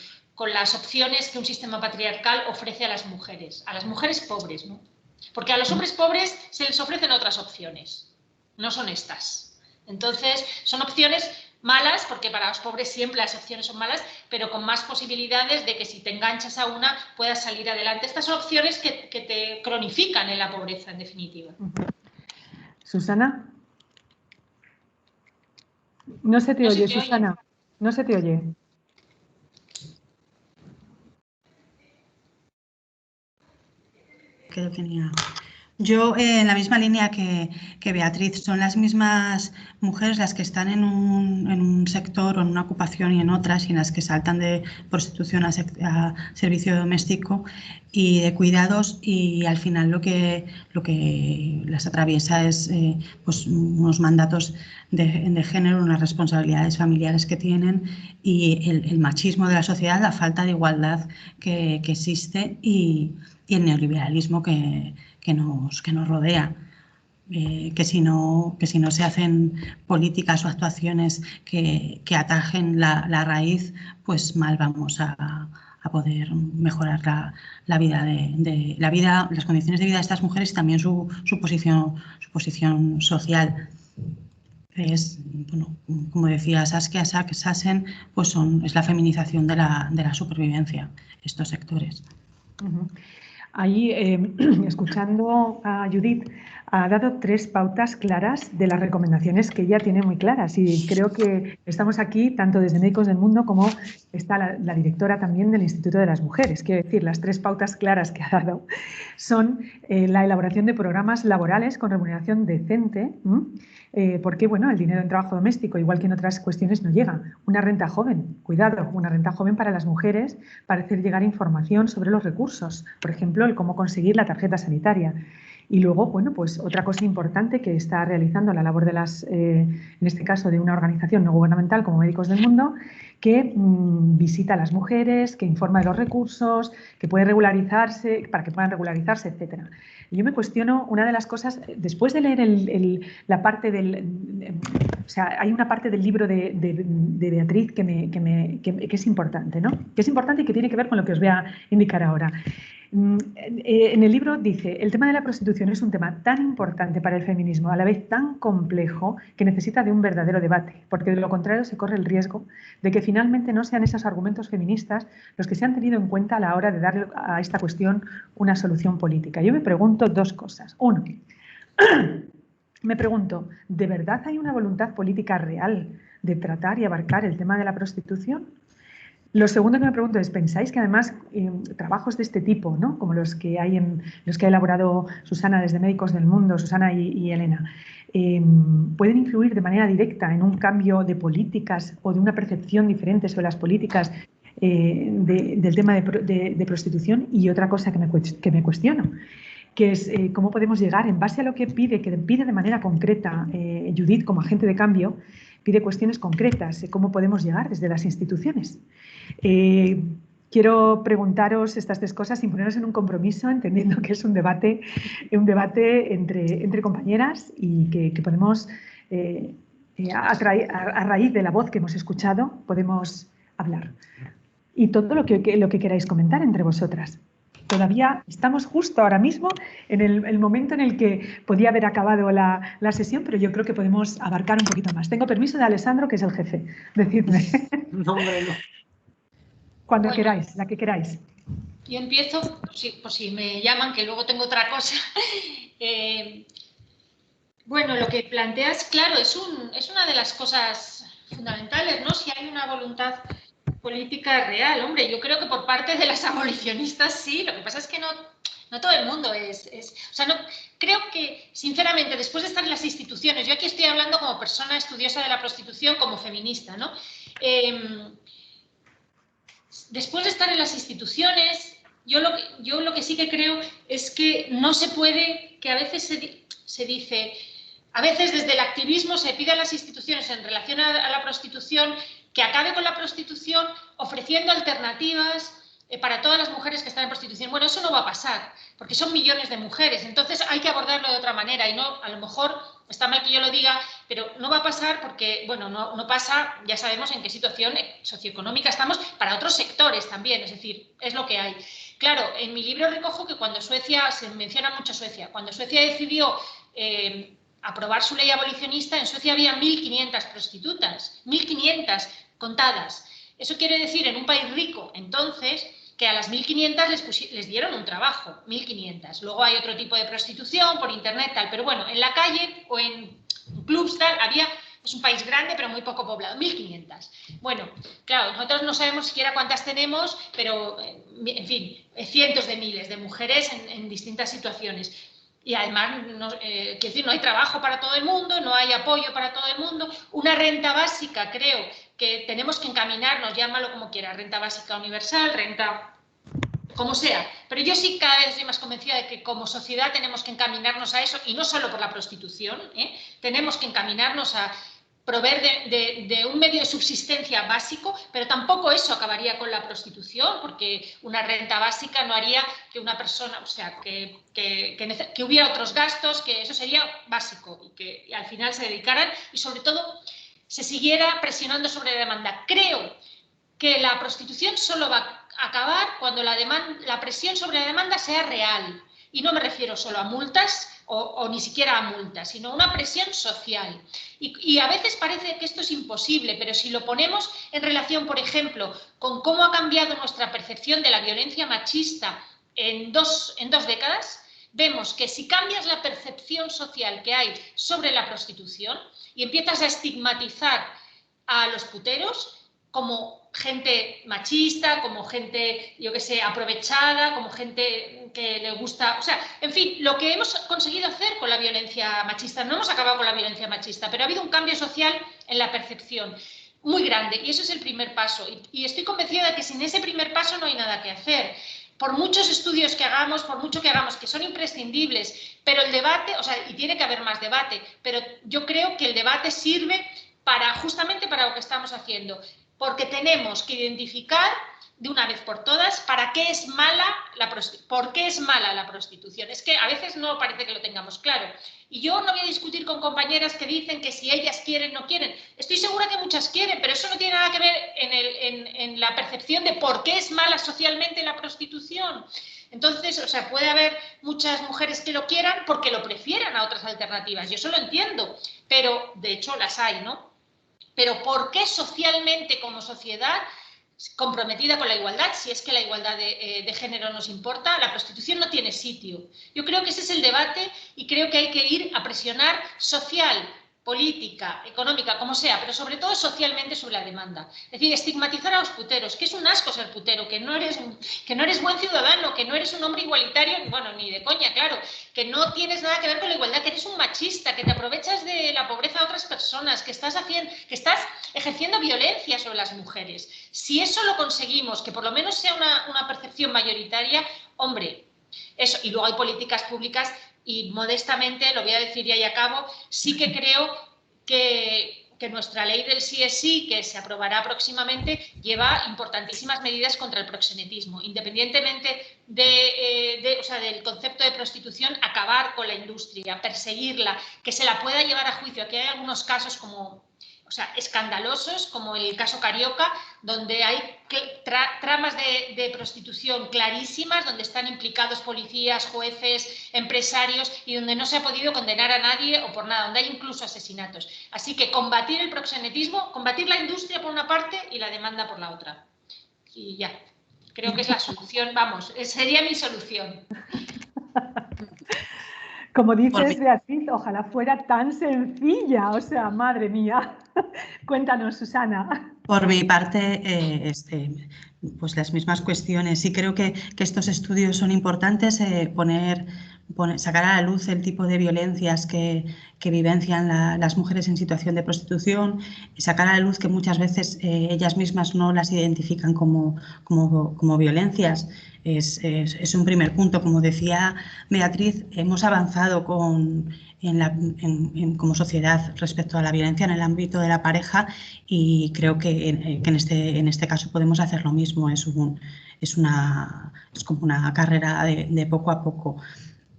las opciones que un sistema patriarcal ofrece a las mujeres pobres, ¿no? Porque a los hombres pobres se les ofrecen otras opciones, no son estas. Entonces, son opciones malas, porque para los pobres siempre las opciones son malas, pero con más posibilidades de que si te enganchas a una puedas salir adelante. Estas son opciones que te cronifican en la pobreza, en definitiva. Susana. No se te oye, Susana. No se te oye. Que lo tenía. Yo, en la misma línea que Beatriz, son las mismas mujeres las que están en un sector o en una ocupación y en otras, y en las que saltan de prostitución a servicio doméstico y de cuidados, y al final lo que las atraviesa es pues unos mandatos de género, unas responsabilidades familiares que tienen, y el machismo de la sociedad, la falta de igualdad que existe, y el neoliberalismo que nos rodea. Que si no se hacen políticas o actuaciones que atajen la raíz, pues mal vamos a poder mejorar la vida las condiciones de vida de estas mujeres y también su posición social. Es, bueno, como decía Saskia Sassen, pues es la feminización de la supervivencia, estos sectores. Ahí, escuchando a Judith, ha dado 3 pautas claras de las recomendaciones que ella tiene muy claras, y creo que estamos aquí tanto desde Médicos del Mundo como está la directora también del Instituto de las Mujeres. Quiero decir, las 3 pautas claras que ha dado son la elaboración de programas laborales con remuneración decente, porque bueno, el dinero en trabajo doméstico, igual que en otras cuestiones, no llega. Una renta joven, cuidado, una renta joven para las mujeres para hacer llegar información sobre los recursos, por ejemplo, el cómo conseguir la tarjeta sanitaria. Y luego, bueno, pues otra cosa importante que está realizando la labor de en este caso de una organización no gubernamental como Médicos del Mundo, que visita a las mujeres, que informa de los recursos, que puede regularizarse, para que puedan regularizarse, etcétera. Y yo me cuestiono una de las cosas, después de leer la parte O sea, hay una parte del libro de Beatriz que es importante, ¿no? Que es importante y que tiene que ver con lo que os voy a indicar ahora. En el libro dice, el tema de la prostitución es un tema tan importante para el feminismo, a la vez tan complejo, que necesita de un verdadero debate, porque de lo contrario se corre el riesgo de que finalmente no sean esos argumentos feministas los que se han tenido en cuenta a la hora de darle a esta cuestión una solución política. Yo me pregunto dos cosas. Uno, me pregunto, ¿de verdad hay una voluntad política real de tratar y abarcar el tema de la prostitución? Lo segundo que me pregunto es, ¿pensáis que además trabajos de este tipo, ¿no? Como los que ha elaborado Susana desde Médicos del Mundo, Susana y Elena, pueden influir de manera directa en un cambio de políticas o de una percepción diferente sobre las políticas del tema de prostitución? Y otra cosa que me cuestiono, que es cómo podemos llegar, en base a lo que pide de manera concreta Judith como agente de cambio, pide cuestiones concretas, cómo podemos llegar desde las instituciones. Quiero preguntaros estas tres cosas sin poneros en un compromiso, entendiendo que es un debate entre compañeras y que podemos, a raíz de la voz que hemos escuchado, podemos hablar. Y todo lo que queráis comentar entre vosotras. Todavía estamos justo ahora mismo en el momento en el que podía haber acabado la sesión, pero yo creo que podemos abarcar un poquito más. Tengo permiso de Alessandro, que es el jefe. Decidme. No, hombre, no. Cuando queráis, la que queráis. Yo empiezo, por si me llaman, que luego tengo otra cosa. Bueno, lo que planteas, claro, es una de las cosas fundamentales, ¿no? Si hay una voluntad política real. Hombre, yo creo que por parte de las abolicionistas sí, lo que pasa es que no todo el mundo es... O sea, no, creo que, sinceramente, después de estar en las instituciones, yo aquí estoy hablando como persona estudiosa de la prostitución, como feminista, ¿no? Después de estar en las instituciones, yo lo que sí que creo es que no se puede, que a veces se dice, a veces desde el activismo se pide a las instituciones en relación a la prostitución que acabe con la prostitución ofreciendo alternativas para todas las mujeres que están en prostitución. Bueno, eso no va a pasar, porque son millones de mujeres, entonces hay que abordarlo de otra manera y no, a lo mejor está mal que yo lo diga, pero no va a pasar porque, bueno, no pasa, ya sabemos en qué situación socioeconómica estamos para otros sectores también, es decir, es lo que hay. Claro, en mi libro recojo que cuando Suecia, se menciona mucho Suecia, cuando Suecia decidió aprobar su ley abolicionista, en Suecia había 1.500 prostitutas, 1.500 contadas. Eso quiere decir, en un país rico, entonces, que a las 1.500 les dieron un trabajo, 1.500. Luego hay otro tipo de prostitución, por internet, tal, pero bueno, en la calle o en clubs, tal, es un país grande, pero muy poco poblado, 1.500. Bueno, claro, nosotros no sabemos siquiera cuántas tenemos, pero, en fin, cientos de miles de mujeres en distintas situaciones. Y además, quiero decir, no hay trabajo para todo el mundo, no hay apoyo para todo el mundo. Una renta básica, creo que tenemos que encaminarnos, llámalo como quiera, renta básica universal, renta como sea. Pero yo sí cada vez estoy más convencida de que como sociedad tenemos que encaminarnos a eso, y no solo por la prostitución, tenemos que encaminarnos a proveer de un medio de subsistencia básico, pero tampoco eso acabaría con la prostitución, porque una renta básica no haría que una persona, o sea, que hubiera otros gastos, que eso sería básico y que al final se dedicaran y sobre todo se siguiera presionando sobre la demanda. Creo que la prostitución solo va a acabar cuando la presión sobre la demanda sea real. Y no me refiero solo a multas o ni siquiera a multas, sino a una presión social. Y a veces parece que esto es imposible, pero si lo ponemos en relación, por ejemplo, con cómo ha cambiado nuestra percepción de la violencia machista en dos décadas, vemos que si cambias la percepción social que hay sobre la prostitución y empiezas a estigmatizar a los puteros como gente machista, como gente, yo qué sé, aprovechada, como gente que le gusta... O sea, en fin, lo que hemos conseguido hacer con la violencia machista, no hemos acabado con la violencia machista, pero ha habido un cambio social en la percepción muy grande y eso es el primer paso. Y estoy convencida de que sin ese primer paso no hay nada que hacer. Por muchos estudios que hagamos, por mucho que hagamos, que son imprescindibles, pero el debate, o sea, y tiene que haber más debate, pero yo creo que el debate sirve justamente para lo que estamos haciendo. Porque tenemos que identificar de una vez por todas para qué es mala por qué es mala la prostitución. Es que a veces no parece que lo tengamos claro. Y yo no voy a discutir con compañeras que dicen que si ellas quieren, no quieren. Estoy segura que muchas quieren, pero eso no tiene nada que ver en la percepción de por qué es mala socialmente la prostitución. Entonces, o sea, puede haber muchas mujeres que lo quieran porque lo prefieran a otras alternativas. Yo eso lo entiendo, pero de hecho las hay, ¿no? Pero ¿por qué socialmente como sociedad comprometida con la igualdad, si es que la igualdad de género nos importa, la prostitución no tiene sitio? Yo creo que ese es el debate y creo que hay que ir a presionar social, política, económica, como sea, pero sobre todo socialmente sobre la demanda. Es decir, estigmatizar a los puteros, que es un asco ser putero, que no eres buen ciudadano, que no eres un hombre igualitario, bueno, ni de coña, claro, que no tienes nada que ver con la igualdad, que eres un machista, que te aprovechas de la pobreza de otras personas, que estás ejerciendo violencia sobre las mujeres. Si eso lo conseguimos, que por lo menos sea una percepción mayoritaria, hombre, eso, y luego hay políticas públicas. Y modestamente, lo voy a decir y ahí acabo, sí que creo que nuestra ley del sí es sí, que se aprobará próximamente, lleva importantísimas medidas contra el proxenetismo. Independientemente del concepto de prostitución, acabar con la industria, perseguirla, que se la pueda llevar a juicio. Aquí hay algunos casos escandalosos, como el caso Carioca, donde hay tramas de prostitución clarísimas, donde están implicados policías, jueces, empresarios, y donde no se ha podido condenar a nadie o por nada, donde hay incluso asesinatos. Así que combatir el proxenetismo, combatir la industria por una parte y la demanda por la otra. Y ya, creo que es la solución, vamos, sería mi solución. Como dices, Beatriz, ojalá fuera tan sencilla, o sea, madre mía. Cuéntanos, Susana. Por mi parte, pues las mismas cuestiones. Sí creo que estos estudios son importantes, sacar a la luz el tipo de violencias que vivencian las mujeres en situación de prostitución, y sacar a la luz que muchas veces ellas mismas no las identifican como violencias. Es un primer punto. Como decía Beatriz, hemos avanzado como sociedad respecto a la violencia en el ámbito de la pareja, y creo que en este caso podemos hacer lo mismo. Es como una carrera de poco a poco.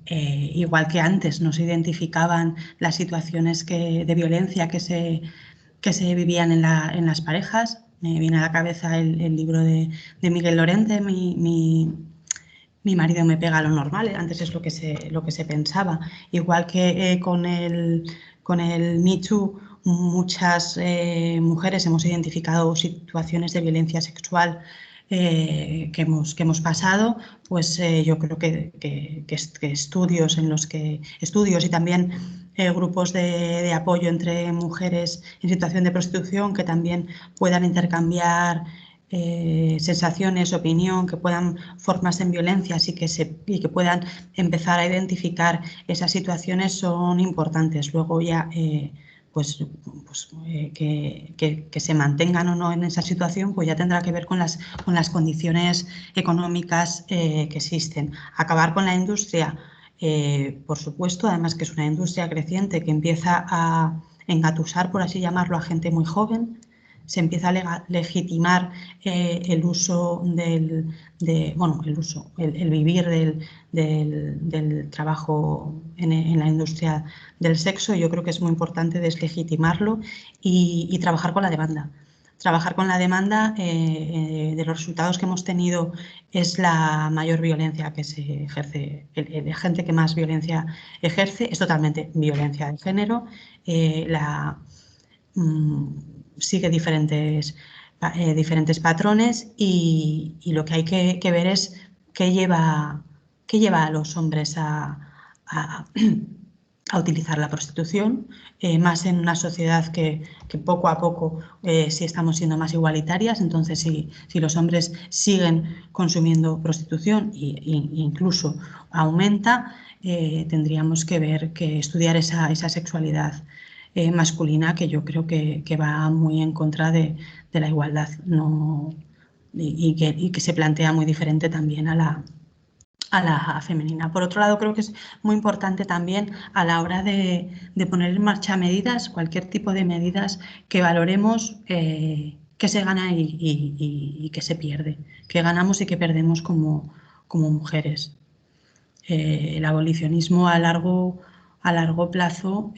Igual que antes no se identificaban las situaciones de violencia que se vivían en las parejas. Me viene a la cabeza el libro de Miguel Lorente, mi marido me pega lo normal, antes es lo que se pensaba. Igual que con el Me Too, muchas mujeres hemos identificado situaciones de violencia sexual que hemos pasado. Pues yo creo que estudios y también grupos de apoyo entre mujeres en situación de prostitución, que también puedan intercambiar sensaciones, opinión, que puedan formarse en violencias y que puedan empezar a identificar esas situaciones, son importantes. Luego ya que se mantengan o no en esa situación, pues ya tendrá que ver con las condiciones económicas que existen. Acabar con la industria, por supuesto, además que es una industria creciente que empieza a engatusar, por así llamarlo, a gente muy joven. Se empieza a legitimar el uso el vivir del trabajo en la industria del sexo. Yo creo que es muy importante deslegitimarlo y trabajar con la demanda. Trabajar con la demanda. De los resultados que hemos tenido, es la mayor violencia que se ejerce, el agente que más violencia ejerce, es totalmente violencia de género. Sigue diferentes patrones, y lo que hay que ver es qué lleva a los hombres a utilizar la prostitución, más en una sociedad que poco a poco sí estamos siendo más igualitarias. Entonces, si los hombres siguen consumiendo prostitución e incluso aumenta, tendríamos que estudiar esa sexualidad masculina, que yo creo que va muy en contra de la igualdad, y que se plantea muy diferente también a la femenina. Por otro lado, creo que es muy importante también, a la hora de poner en marcha medidas, cualquier tipo de medidas, que valoremos qué se gana y qué se pierde, qué ganamos y qué perdemos como mujeres. El abolicionismo a largo plazo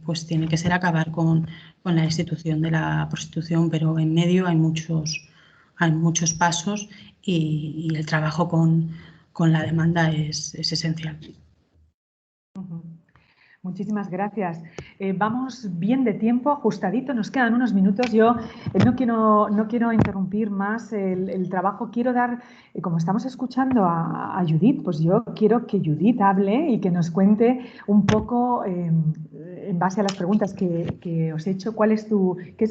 pues tiene que ser acabar con la institución de la prostitución, pero en medio hay muchos pasos y el trabajo con la demanda es esencial. Muchísimas gracias. Vamos bien de tiempo, ajustadito, nos quedan unos minutos. Yo no quiero interrumpir más el trabajo. Quiero dar, como estamos escuchando a Judith, pues yo quiero que Judith hable y que nos cuente un poco, en base a las preguntas que os he hecho,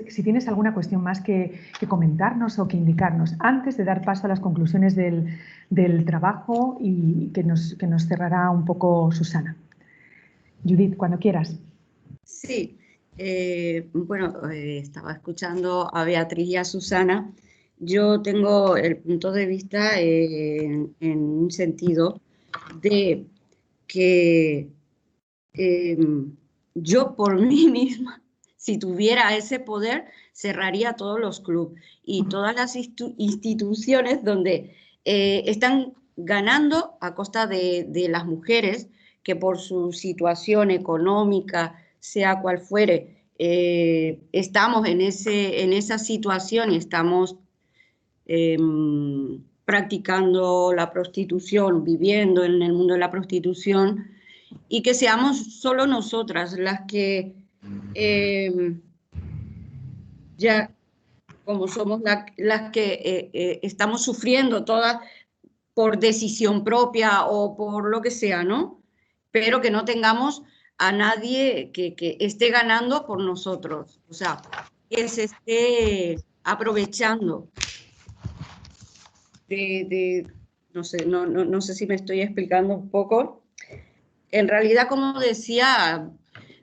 si tienes alguna cuestión más que comentarnos o que indicarnos, antes de dar paso a las conclusiones del trabajo y que nos cerrará un poco Susana. Judith, cuando quieras. Sí, bueno, estaba escuchando a Beatriz y a Susana. Yo tengo el punto de vista en un sentido de que yo por mí misma, si tuviera ese poder, cerraría todos los clubes y todas las instituciones donde están ganando a costa de las mujeres, que por su situación económica, sea cual fuere, estamos en esa situación y estamos practicando la prostitución, viviendo en el mundo de la prostitución, y que seamos solo nosotras las que ya, como somos las que estamos sufriendo todas por decisión propia o por lo que sea, ¿no? Pero que no tengamos a nadie que esté ganando por nosotros, o sea, que se esté aprovechando no sé si me estoy explicando un poco. En realidad, como decía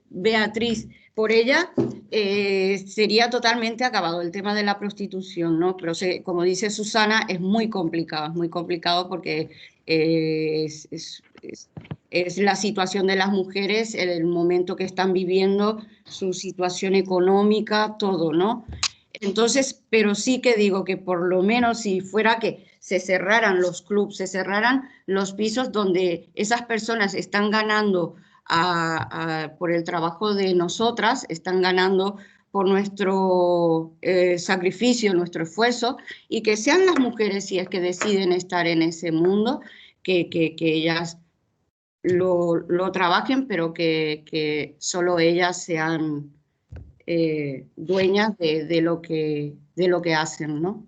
Beatriz, por ella sería totalmente acabado el tema de la prostitución, ¿no? Pero como dice Susana, es muy complicado porque es la situación de las mujeres, el momento que están viviendo, su situación económica, todo, ¿no? Entonces, pero sí que digo que por lo menos si fuera que se cerraran los clubs, se cerraran los pisos donde esas personas están ganando por el trabajo de nosotras, están ganando por nuestro sacrificio, nuestro esfuerzo, y que sean las mujeres, si es que deciden estar en ese mundo, que ellas lo trabajen, pero que solo ellas sean dueñas de lo que hacen, ¿no?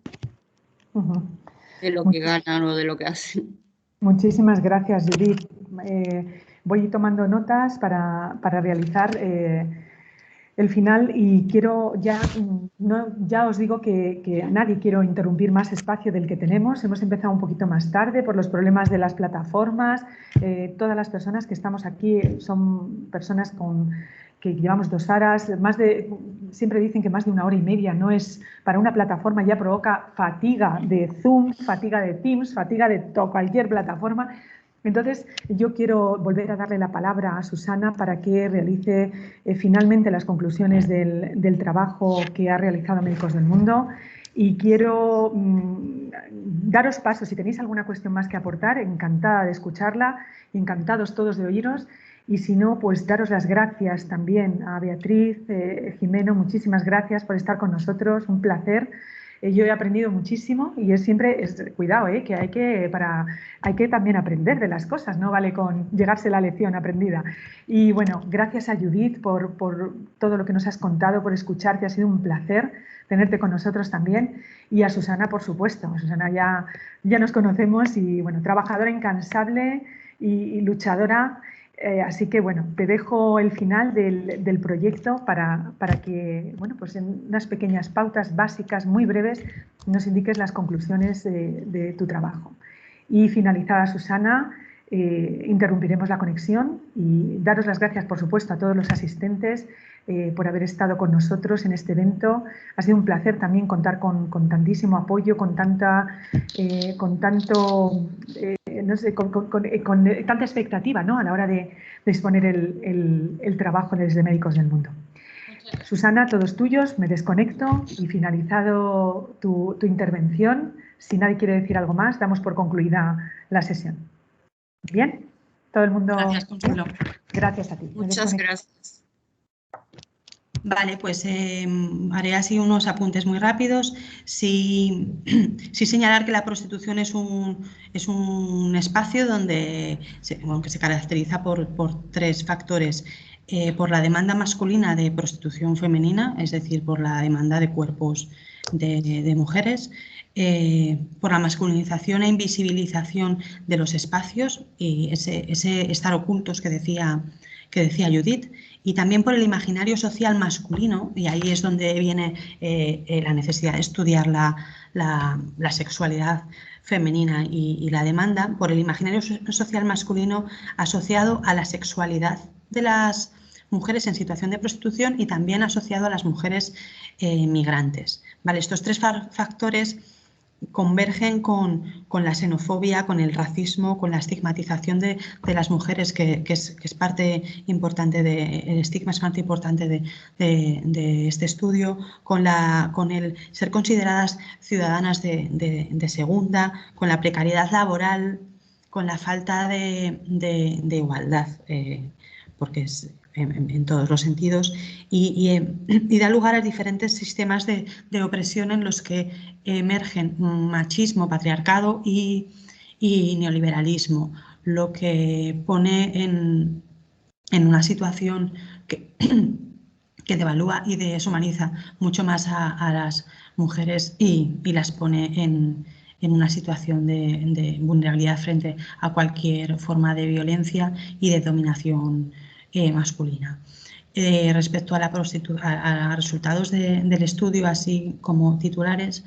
De lo que ganan o de lo que hacen. Muchísimas gracias, Judith. Voy tomando notas para realizar el final y quiero ya os digo que a nadie quiero interrumpir más espacio del que tenemos. Hemos empezado un poquito más tarde por los problemas de las plataformas. Todas las personas que estamos aquí son personas que llevamos 2 horas, siempre dicen que más de 1 hora y media no es, para una plataforma ya provoca fatiga de Zoom, fatiga de Teams, fatiga de cualquier plataforma. Entonces, yo quiero volver a darle la palabra a Susana para que realice finalmente las conclusiones del trabajo que ha realizado Médicos del Mundo. Y quiero daros paso, si tenéis alguna cuestión más que aportar, encantada de escucharla, encantados todos de oíros. Y si no, pues daros las gracias también a Beatriz, Jimeno, muchísimas gracias por estar con nosotros, un placer. Yo he aprendido muchísimo y cuidado, que hay que también aprender de las cosas, no vale con llegarse la lección aprendida. Y bueno, gracias a Judith por todo lo que nos has contado, por escucharte, ha sido un placer tenerte con nosotros también. Y a Susana, por supuesto, Susana ya nos conocemos y bueno, trabajadora incansable y luchadora. Así que bueno, te dejo el final del proyecto para que, bueno, pues en unas pequeñas pautas básicas muy breves nos indiques las conclusiones de tu trabajo. Y finalizada Susana, interrumpiremos la conexión y daros las gracias, por supuesto, a todos los asistentes por haber estado con nosotros en este evento. Ha sido un placer también contar con tantísimo apoyo, con tanta expectativa, ¿no? A la hora de exponer el trabajo desde Médicos del Mundo. Susana, todos tuyos, me desconecto y finalizado tu intervención, si nadie quiere decir algo más, damos por concluida la sesión. ¿Bien? ¿Todo el mundo? Gracias, Consuelo. Gracias a ti. Muchas gracias. Vale, pues haré así unos apuntes muy rápidos. Sí, señalar que la prostitución es un espacio donde que se caracteriza por 3 factores. Por la demanda masculina de prostitución femenina, es decir, por la demanda de cuerpos de mujeres, por la masculinización e invisibilización de los espacios y ese estar ocultos que decía Judith, y también por el imaginario social masculino, y ahí es donde viene la necesidad de estudiar la sexualidad femenina y la demanda, por el imaginario social masculino asociado a la sexualidad de las mujeres en situación de prostitución y también asociado a las mujeres migrantes. ¿Vale? Estos 3 factores convergen con la xenofobia, con el racismo, con la estigmatización de las mujeres, que es parte importante el estigma es parte importante de este estudio, con el ser consideradas ciudadanas de segunda, con la precariedad laboral, con la falta de igualdad, porque es en todos los sentidos, y da lugar a diferentes sistemas de opresión en los que emergen machismo, patriarcado y neoliberalismo, lo que pone en una situación que devalúa y deshumaniza mucho más a las mujeres y las pone en una situación de vulnerabilidad frente a cualquier forma de violencia y de dominación masculina. Respecto a los resultados del estudio, así como titulares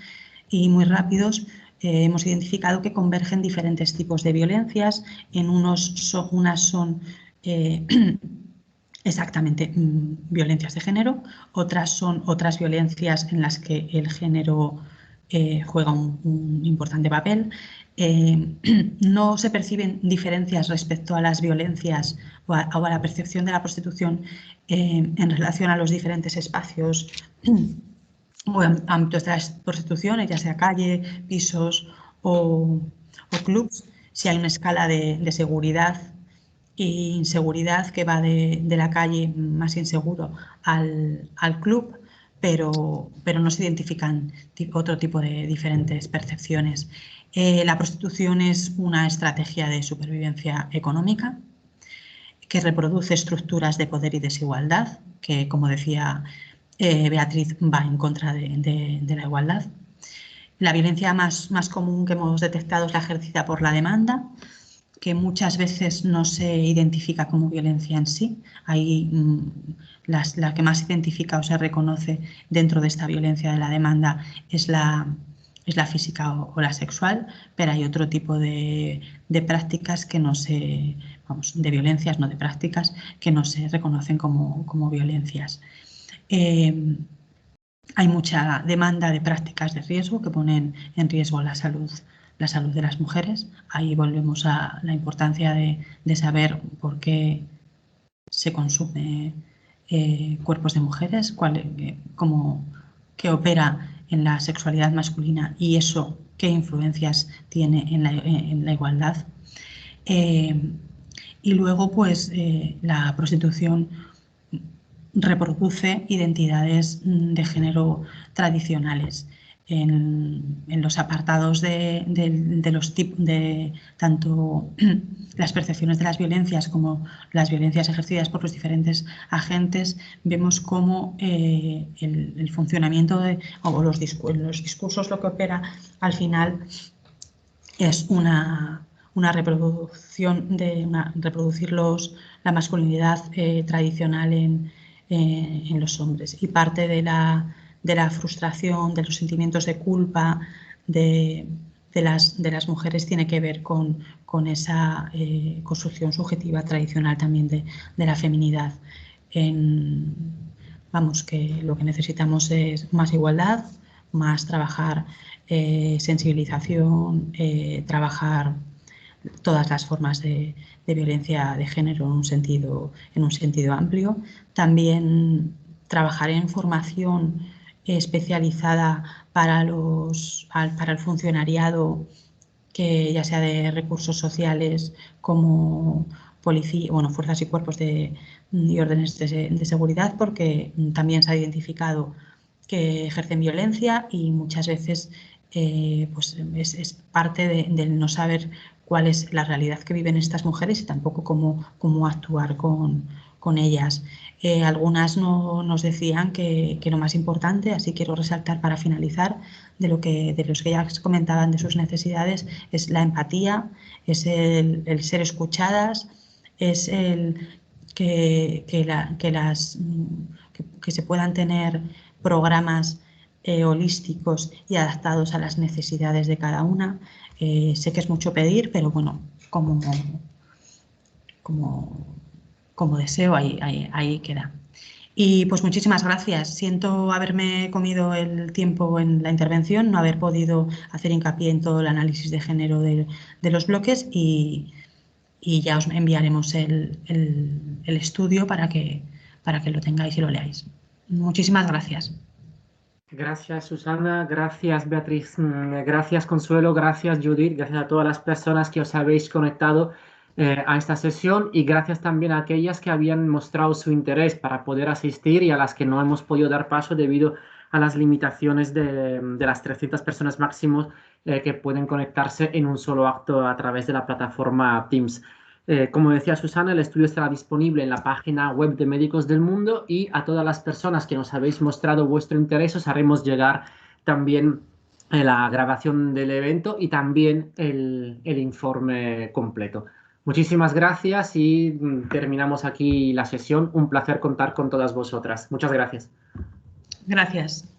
y muy rápidos, hemos identificado que convergen diferentes tipos de violencias. Unas son exactamente violencias de género, otras son otras violencias en las que el género juega un importante papel. No se perciben diferencias respecto a las violencias o a la percepción de la prostitución en relación a los diferentes espacios o ámbitos de la prostitución, ya sea calle, pisos o clubs, si hay una escala de seguridad e inseguridad que va de la calle más inseguro al club, pero no se identifican otro tipo de diferentes percepciones. La prostitución es una estrategia de supervivencia económica que reproduce estructuras de poder y desigualdad, que, como decía Beatriz, va en contra de la igualdad. La violencia más común que hemos detectado es la ejercida por la demanda, que muchas veces no se identifica como violencia en sí. Ahí la que más se identifica o se reconoce dentro de esta violencia de la demanda es la física o la sexual, pero hay otro tipo de prácticas que no se, de violencias, no de prácticas, que no se reconocen como violencias. Hay mucha demanda de prácticas de riesgo que ponen en riesgo la salud de las mujeres. Ahí volvemos a la importancia de saber por qué se consume cuerpos de mujeres, qué opera en la sexualidad masculina y eso qué influencias tiene en la igualdad. Y luego, pues, la prostitución reproduce identidades de género tradicionales. En los apartados de tanto las percepciones de las violencias como las violencias ejercidas por los diferentes agentes, vemos cómo el funcionamiento o los discursos, lo que opera al final es una reproducción reproducir la masculinidad tradicional en los hombres, y parte de la frustración, de los sentimientos de culpa de las mujeres tiene que ver con esa construcción subjetiva tradicional también de la feminidad. Que lo que necesitamos es más igualdad, más trabajar sensibilización, trabajar todas las formas de violencia de género en un sentido amplio. También trabajar en formación especializada para el funcionariado, que ya sea de recursos sociales como policía, bueno, fuerzas y cuerpos y órdenes de seguridad, porque también se ha identificado que ejercen violencia y muchas veces pues es parte del no saber cuál es la realidad que viven estas mujeres y tampoco cómo actuar con ellas. Algunas nos decían que lo más importante, así quiero resaltar para finalizar, de los que ya comentaban de sus necesidades, es la empatía, es el ser escuchadas, es el que se puedan tener programas holísticos y adaptados a las necesidades de cada una. Sé que es mucho pedir, pero bueno, como deseo, ahí queda. Y pues muchísimas gracias. Siento haberme comido el tiempo en la intervención, no haber podido hacer hincapié en todo el análisis de género de los bloques y ya os enviaremos el estudio para que lo tengáis y lo leáis. Muchísimas gracias. Gracias, Susana. Gracias, Beatriz. Gracias, Consuelo. Gracias, Judith. Gracias a todas las personas que os habéis conectado a esta sesión y gracias también a aquellas que habían mostrado su interés para poder asistir y a las que no hemos podido dar paso debido a las limitaciones de las 300 personas máximos que pueden conectarse en un solo acto a través de la plataforma Teams. Como decía Susana, el estudio estará disponible en la página web de Médicos del Mundo y a todas las personas que nos habéis mostrado vuestro interés os haremos llegar también la grabación del evento y también el informe completo. Muchísimas gracias y terminamos aquí la sesión. Un placer contar con todas vosotras. Muchas gracias. Gracias.